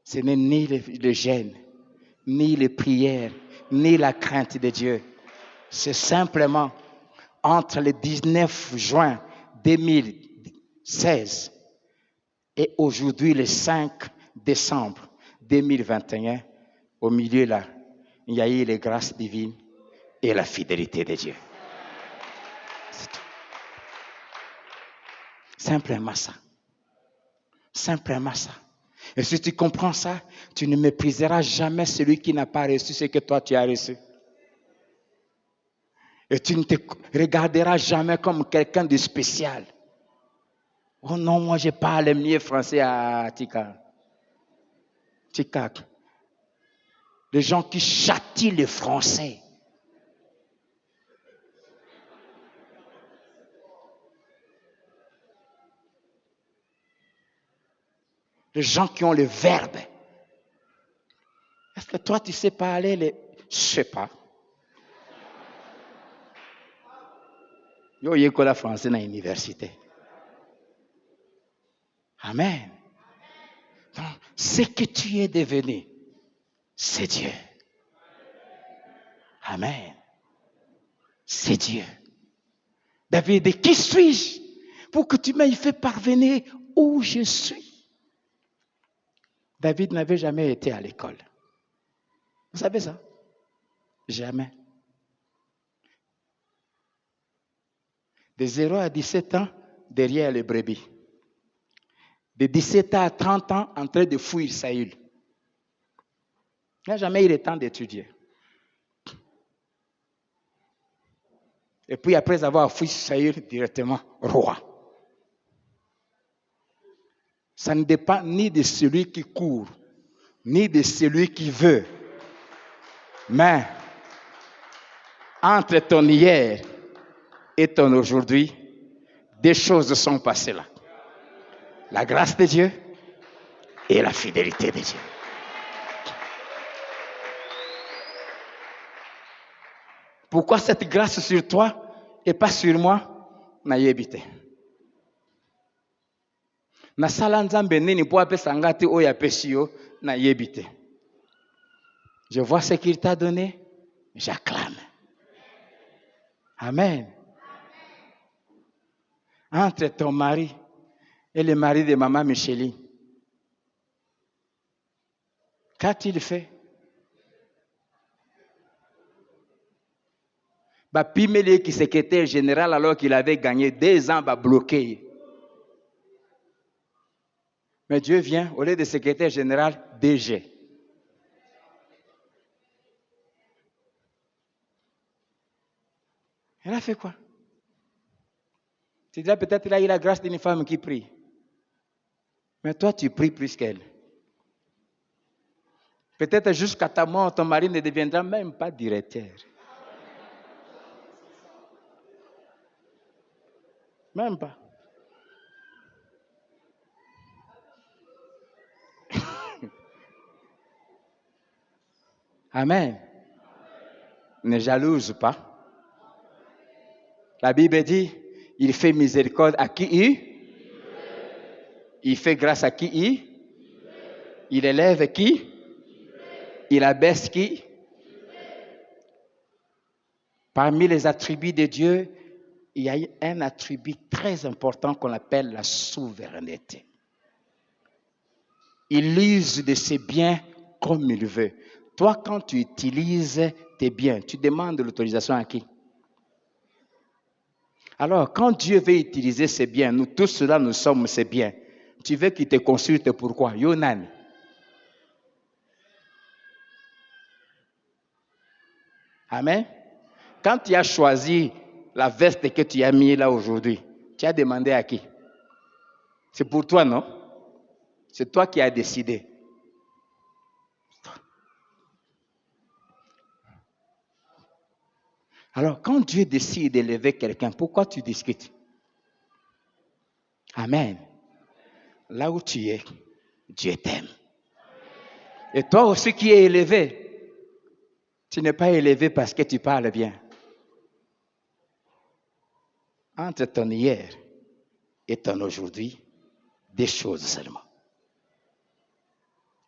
ce n'est ni le jeûne, ni les prières, ni la crainte de Dieu. C'est simplement entre le 19 juin 2016 et aujourd'hui le 5 décembre 2021, au milieu là, il y a eu les grâces divines et la fidélité de Dieu. C'est tout. Simplement ça. Simplement ça. Et si tu comprends ça, tu ne mépriseras jamais celui qui n'a pas reçu ce que toi tu as reçu. Et tu ne te regarderas jamais comme quelqu'un de spécial. Oh non, moi je parle mieux français à Tika. Les gens qui châtient les Français. Les gens qui ont le verbe. Est-ce que toi, tu sais parler les... Je ne sais pas. Yo, il y a français dans l'université. Amen. Donc, ce que tu es devenu, c'est Dieu. Amen. C'est Dieu. David dit, qui suis-je pour que tu m'aies fait parvenir où je suis? David n'avait jamais été à l'école. Vous savez ça? Jamais. De 0 à 17 ans, derrière les brebis. De 17 ans à 30 ans, en train de fuir Saül. Il n'a jamais eu le temps d'étudier. Et puis après avoir fui Saül, directement roi. Ça ne dépend ni de celui qui court, ni de celui qui veut. Mais entre ton hier et ton aujourd'hui, des choses sont passées là. La grâce de Dieu et la fidélité de Dieu. Pourquoi cette grâce sur toi et pas sur moi? Naïebité. Na sala nzambe nini po apesa ngati oyo apesi yo naïebité. Je vois ce qu'il t'a donné, j'acclame. Amen. Entre ton mari et le mari de maman Micheline, qu'a-t-il fait? Pimele qui est secrétaire général alors qu'il avait gagné 2 ans, bloqué. Mais Dieu vient, au lieu de secrétaire général, DG. Elle a fait quoi? Tu dirais peut-être qu'il a eu la grâce d'une femme qui prie. Mais toi, tu pries plus qu'elle. Peut-être jusqu'à ta mort, ton mari ne deviendra même pas directeur. Même pas. Amen. Ne jalouse pas. La Bible dit, il fait miséricorde à qui il fait grâce à qui il élève qui? Il abaisse qui? Parmi les attributs de Dieu, il y a un attribut très important qu'on appelle la souveraineté. Il use de ses biens comme il veut. Toi, quand tu utilises tes biens, tu demandes l'autorisation à qui? Alors, quand Dieu veut utiliser ses biens, nous tous cela, nous sommes ses biens. Tu veux qu'il te consulte pourquoi? Yonan. Amen. Quand tu as choisi la veste que tu as mis là aujourd'hui, tu as demandé à qui? C'est pour toi, non? C'est toi qui as décidé. Alors, quand Dieu décide d'élever quelqu'un, pourquoi tu discutes? Amen. Là où tu es, Dieu t'aime. Et toi aussi qui es élevé, tu n'es pas élevé parce que tu parles bien. Entre ton hier et ton aujourd'hui, des choses seulement.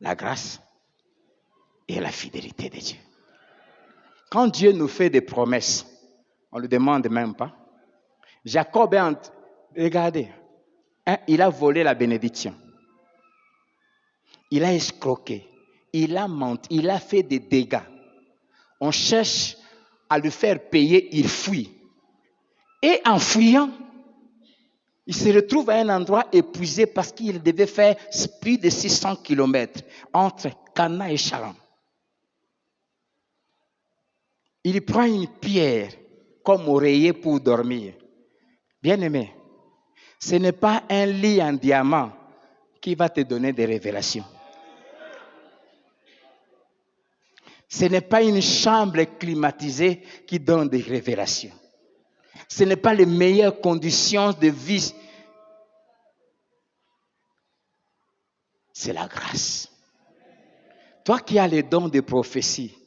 La grâce et la fidélité de Dieu. Quand Dieu nous fait des promesses, on ne le demande même pas. Jacob regardez, il a volé la bénédiction. Il a escroqué, il a menti, il a fait des dégâts. On cherche à le faire payer, il fuit. Et en fuyant, il se retrouve à un endroit épuisé parce qu'il devait faire plus de 600 km entre Cana et Charan. Il prend une pierre comme oreiller pour dormir. Bien-aimé, ce n'est pas un lit en diamant qui va te donner des révélations. Ce n'est pas une chambre climatisée qui donne des révélations. Ce n'est pas les meilleures conditions de vie. C'est la grâce. Toi qui as les dons de prophétie,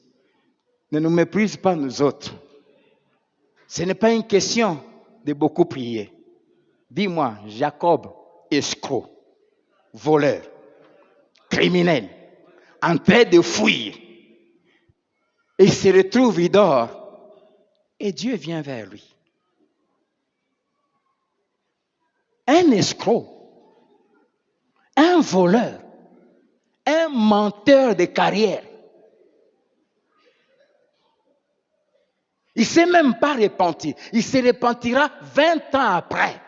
ne nous méprise pas nous autres. Ce n'est pas une question de beaucoup prier. Dis-moi, Jacob, escroc, voleur, criminel, en train de fuir. Et il se retrouve, il dort. Et Dieu vient vers lui. Un escroc, un voleur, un menteur de carrière. Il ne s'est même pas repenti. Il se repentira 20 ans après.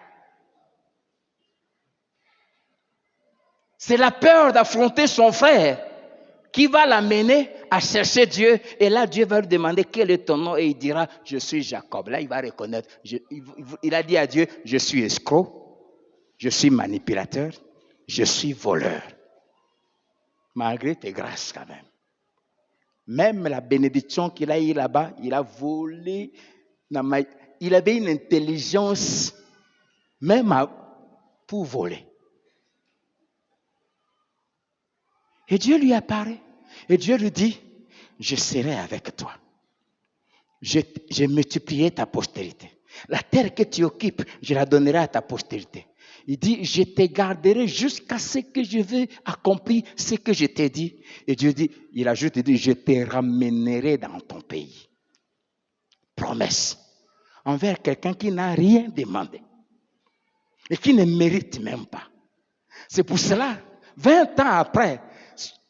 C'est la peur d'affronter son frère qui va l'amener à chercher Dieu. Et là, Dieu va lui demander quel est ton nom. Et il dira, je suis Jacob. Là, il va reconnaître. Il a dit à Dieu, je suis escroc, je suis manipulateur, je suis voleur. Malgré tes grâces quand même. Même la bénédiction qu'il a eue là-bas, il a volé. Il avait une intelligence même pour voler. Et Dieu lui apparaît. Et Dieu lui dit, je serai avec toi. Je multiplierai ta postérité. La terre que tu occupes, je la donnerai à ta postérité. Il dit, je te garderai jusqu'à ce que je vais accomplir ce que je t'ai dit. Et Dieu dit, il ajoute, il dit, je te ramènerai dans ton pays. Promesse envers quelqu'un qui n'a rien demandé et qui ne mérite même pas. C'est pour cela, 20 ans après,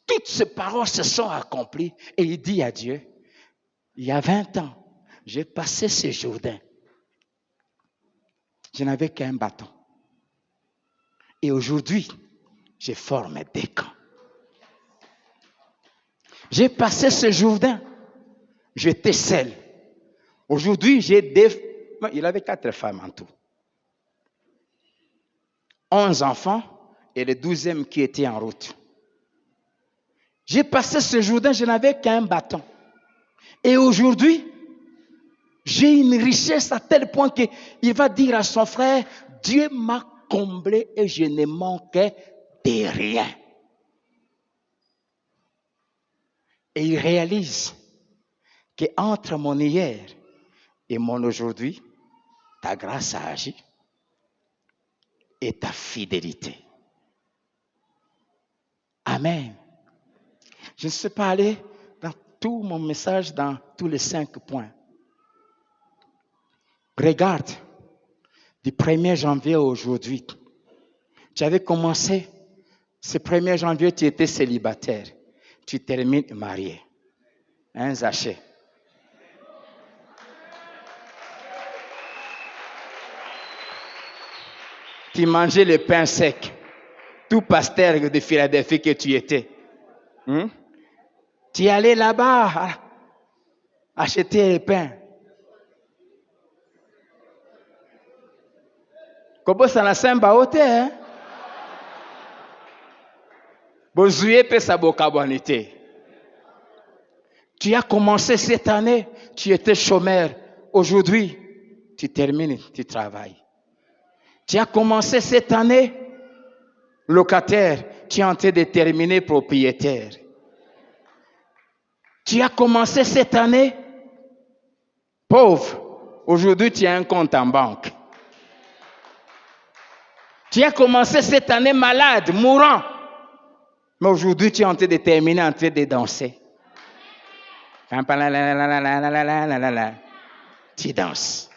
toutes ces paroles se sont accomplies et il dit à Dieu, il y a 20 ans, j'ai passé ce Jourdain. Je n'avais qu'un bâton. Et aujourd'hui, je forme des camps. J'ai passé ce Jourdain. J'étais seul. Aujourd'hui, il avait 4 femmes en tout. 11 enfants et le 12e qui était en route. J'ai passé ce Jourdain, je n'avais qu'un bâton. Et aujourd'hui, j'ai une richesse à tel point qu'il va dire à son frère, Dieu m'a comblé et je ne manquais de rien. Et il réalise qu'entre mon hier et mon aujourd'hui, ta grâce a agi et ta fidélité. Amen. Je ne sais pas aller dans tout mon message, dans tous les 5 points. Regarde, du 1er janvier à aujourd'hui, tu avais commencé, ce 1er janvier, tu étais célibataire. Tu termines marié. Un Zaché. Tu mangeais le pain sec. Tout pasteur de Philadelphie que tu étais. Tu es allé là-bas acheter le pain. Comment ça n'a pas ôté, hein? Tu as commencé cette année, tu étais chômeur. Aujourd'hui, tu termines, tu travailles. Tu as commencé cette année, locataire, tu es en train de terminer propriétaire. Tu as commencé cette année, pauvre. Aujourd'hui, tu as un compte en banque. Tu as commencé cette année malade, mourant. Mais aujourd'hui, tu es en train de terminer, en train de danser. Tu danses.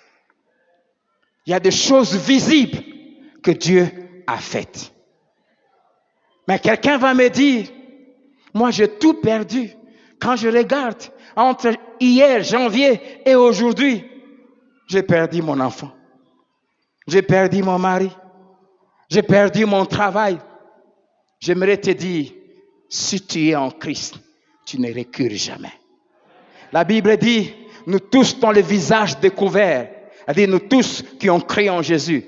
Il y a des choses visibles que Dieu a faites. Mais quelqu'un va me dire, moi j'ai tout perdu. Quand je regarde entre hier, janvier et aujourd'hui, j'ai perdu mon enfant. J'ai perdu mon mari. J'ai perdu mon travail. J'aimerais te dire, si tu es en Christ, tu ne recules jamais. La Bible dit, nous tous dont le visage découvert, elle dit, nous tous qui ont cru en Jésus,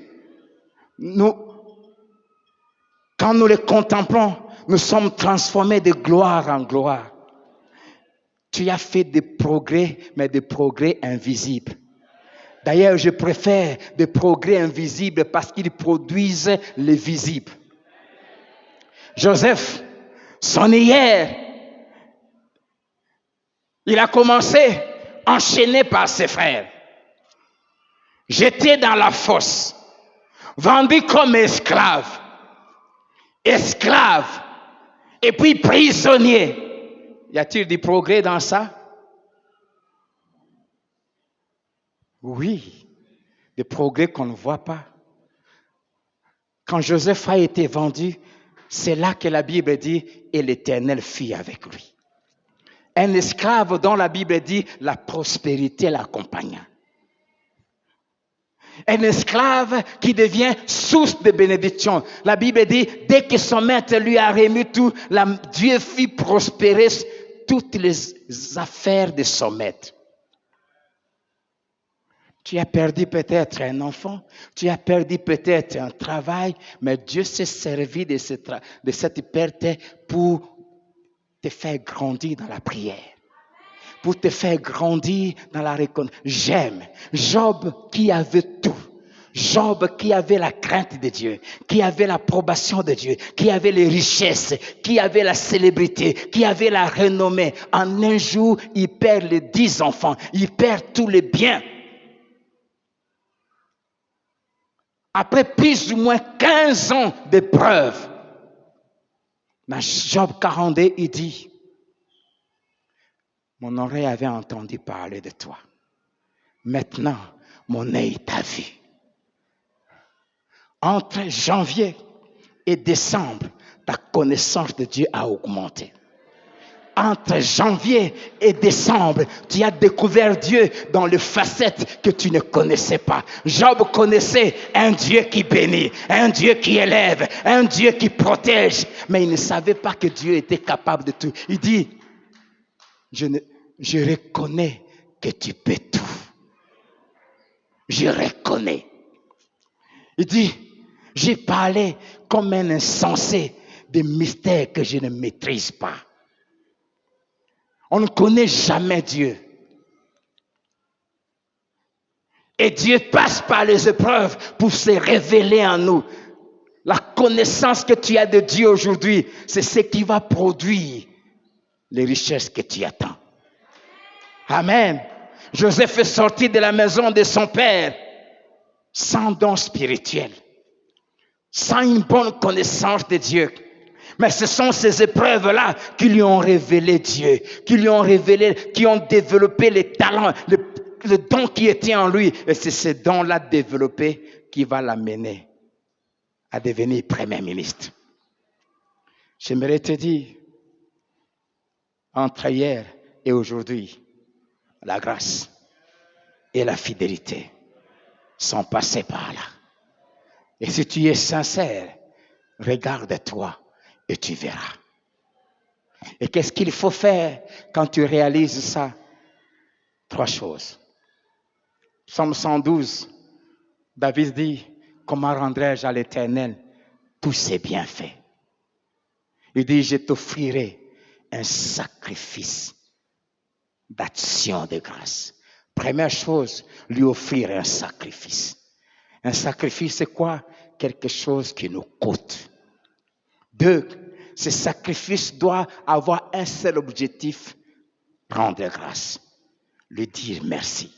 quand nous les contemplons, nous sommes transformés de gloire en gloire. Tu as fait des progrès, mais des progrès invisibles. D'ailleurs, je préfère des progrès invisibles parce qu'ils produisent les visibles. Joseph, son hier, il a commencé enchaîné par ses frères, jeté dans la fosse, vendu comme esclave, et puis prisonnier. Y a-t-il du progrès dans ça? Oui, des progrès qu'on ne voit pas. Quand Joseph a été vendu, c'est là que la Bible dit « et l'Éternel fut avec lui ». Un esclave dont la Bible dit « la prospérité l'accompagna ». Un esclave qui devient source de bénédiction. La Bible dit « dès que son maître lui a remis tout, Dieu fit prospérer toutes les affaires de son maître ». Tu as perdu peut-être un enfant, tu as perdu peut-être un travail, mais Dieu s'est servi de cette perte pour te faire grandir dans la prière, pour te faire grandir dans la reconnaissance. J'aime Job qui avait tout. Job qui avait la crainte de Dieu, qui avait l'approbation de Dieu, qui avait les richesses, qui avait la célébrité, qui avait la renommée. En un jour, il perd les 10 enfants, il perd tous les biens. Après plus ou moins 15 ans d'épreuve, dans Job 42, il dit, mon oreille avait entendu parler de toi. Maintenant, mon œil t'a vu. Entre janvier et décembre, ta connaissance de Dieu a augmenté. Entre janvier et décembre, tu as découvert Dieu dans les facettes que tu ne connaissais pas. Job connaissait un Dieu qui bénit, un Dieu qui élève, un Dieu qui protège, mais il ne savait pas que Dieu était capable de tout. Il dit, je reconnais que tu peux tout. Je reconnais. Il dit, j'ai parlé comme un insensé des mystères que je ne maîtrise pas. On ne connaît jamais Dieu. Et Dieu passe par les épreuves pour se révéler en nous. La connaissance que tu as de Dieu aujourd'hui, c'est ce qui va produire les richesses que tu attends. Amen. Joseph est sorti de la maison de son père sans don spirituel, sans une bonne connaissance de Dieu. Mais ce sont ces épreuves-là qui lui ont révélé Dieu, qui lui ont révélé, qui ont développé les talents, le don qui était en lui. Et c'est ce don-là développé qui va l'amener à devenir Premier ministre. J'aimerais te dire, entre hier et aujourd'hui, la grâce et la fidélité sont passées par là. Et si tu es sincère, regarde-toi et tu verras. Et qu'est-ce qu'il faut faire quand tu réalises ça? 3 choses. Psaume 112, David dit, comment rendrai-je à l'Éternel tous ses bienfaits? Il dit, je t'offrirai un sacrifice d'action de grâce. Première chose, lui offrir un sacrifice. Un sacrifice, c'est quoi? Quelque chose qui nous coûte. 2, ce sacrifice doit avoir un seul objectif, rendre grâce. Lui dire merci.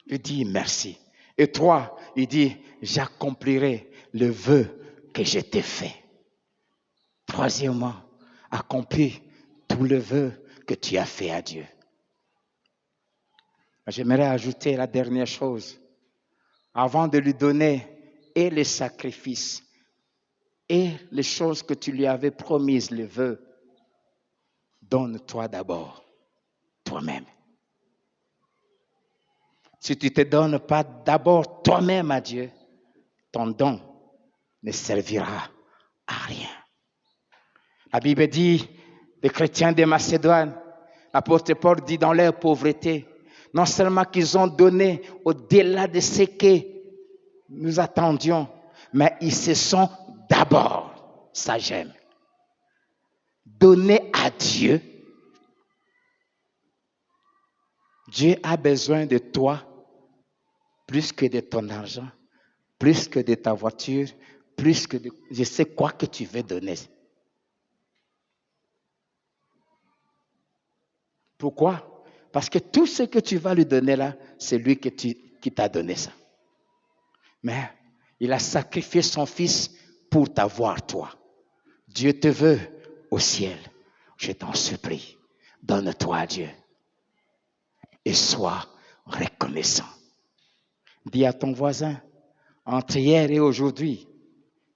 Lui dire merci. Et 3, il dit, j'accomplirai le vœu que je t'ai fait. Troisièmement, accomplis tout le vœu que tu as fait à Dieu. J'aimerais ajouter la dernière chose. Avant de lui donner et les sacrifices et les choses que tu lui avais promises, les vœux, donne-toi d'abord toi-même. Si tu ne te donnes pas d'abord toi-même à Dieu, ton don ne servira à rien. La Bible dit, les chrétiens de Macédoine, l'apôtre Paul dit dans leur pauvreté, non seulement qu'ils ont donné au-delà de ce que nous attendions, mais ils se sont d'abord, ça j'aime, donnés à Dieu Dieu a besoin de toi plus que de ton argent, plus que de ta voiture, plus que de je sais quoi que tu veux donner. Pourquoi? Parce que tout ce que tu vas lui donner là, c'est lui qui t'a donné ça. Mais il a sacrifié son fils pour t'avoir toi. Dieu te veut au ciel. Je t'en supplie, donne-toi à Dieu et sois reconnaissant. Dis à ton voisin, entre hier et aujourd'hui,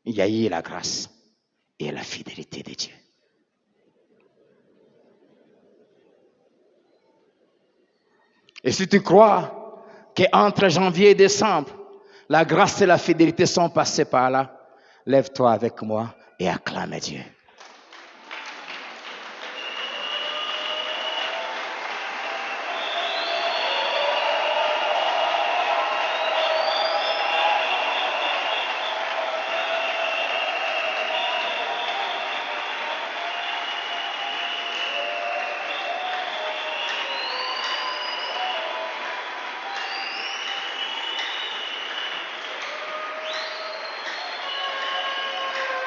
il y a eu la grâce et la fidélité de Dieu. Et si tu crois qu'entre janvier et décembre, la grâce et la fidélité sont passées par là, lève-toi avec moi et acclame Dieu.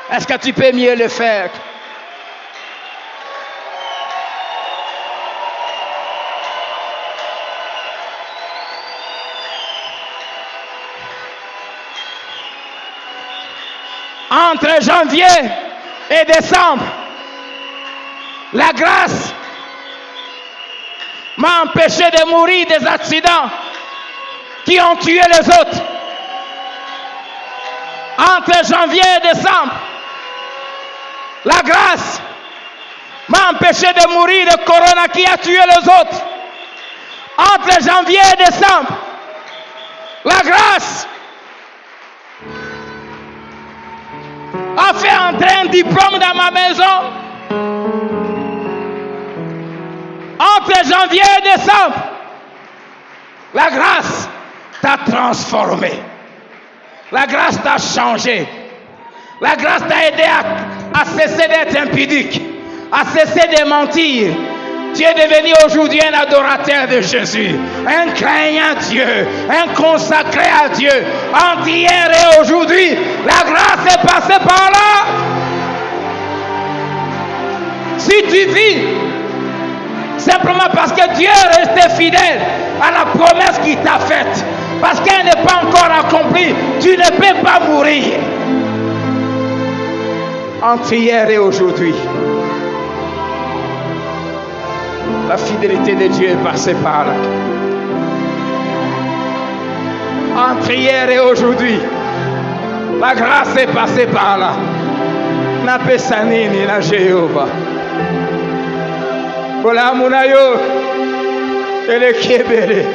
Est-ce que tu peux mieux le faire? Entre janvier et décembre, la grâce m'a empêché de mourir des accidents qui ont tué les autres. Entre janvier et décembre, la grâce m'a empêché de mourir de corona qui a tué les autres. Entre janvier et décembre, la grâce a fait entrer un diplôme dans ma maison. Entre janvier et décembre, la grâce t'a transformé. La grâce t'a changé. La grâce t'a aidé à cesser d'être impudique, à cesser de mentir. Tu es devenu aujourd'hui un adorateur de Jésus, un craignant Dieu, un consacré à Dieu. Entre hier et aujourd'hui, la grâce est passée par là. Si tu vis simplement parce que Dieu est resté fidèle à la promesse qu'il t'a faite, parce qu'elle n'est pas encore accomplie, tu ne peux pas mourir. Entre hier et aujourd'hui, la fidélité de Dieu est passée par là. Entre hier et aujourd'hui, la grâce est passée par là. Na pesanini na Jéhovah. Voilà munayo ele kebele.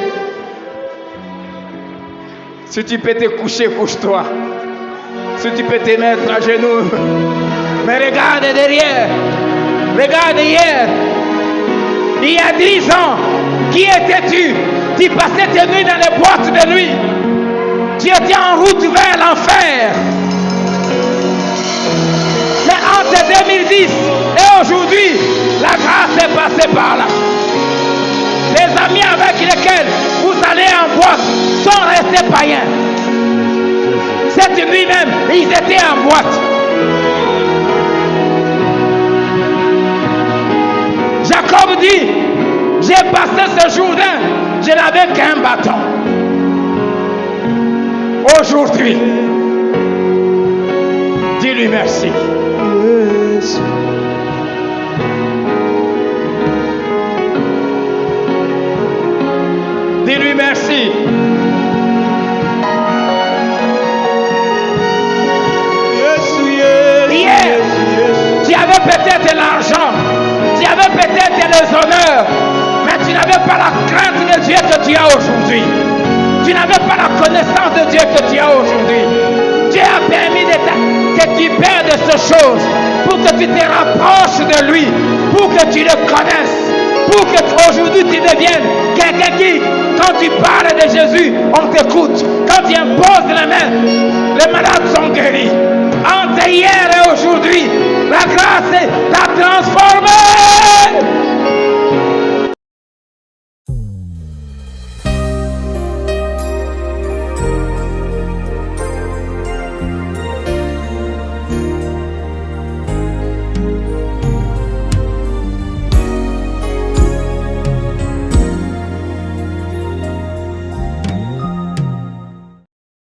Si tu peux te coucher, couche-toi. Si tu peux te mettre à genoux. Mais regarde derrière. Regarde hier. Il y a 10 ans, qui étais-tu? Tu passais tes nuits dans les boîtes de nuit. Tu étais en route vers l'enfer. Mais entre 2010 et aujourd'hui, la grâce est passée par là. Les amis avec lesquels vous allez en boîte sont restés païens. Cette nuit même, ils étaient en boîte. Jacob dit, j'ai passé ce Jourdain, je n'avais qu'un bâton. Aujourd'hui, dis-lui merci. Yes. Dis-lui merci. Hier, tu avais peut-être l'argent, tu avais peut-être les honneurs, mais tu n'avais pas la crainte de Dieu que tu as aujourd'hui. Tu n'avais pas la connaissance de Dieu que tu as aujourd'hui. Dieu a permis que tu perdes ces choses pour que tu te rapproches de lui, pour que tu le connaisses, pour que aujourd'hui tu deviennes quelqu'un qui, quand tu parles de Jésus, on t'écoute. Quand tu imposes les mains, les malades sont guéris. Entre hier et aujourd'hui, la grâce t'a transformé.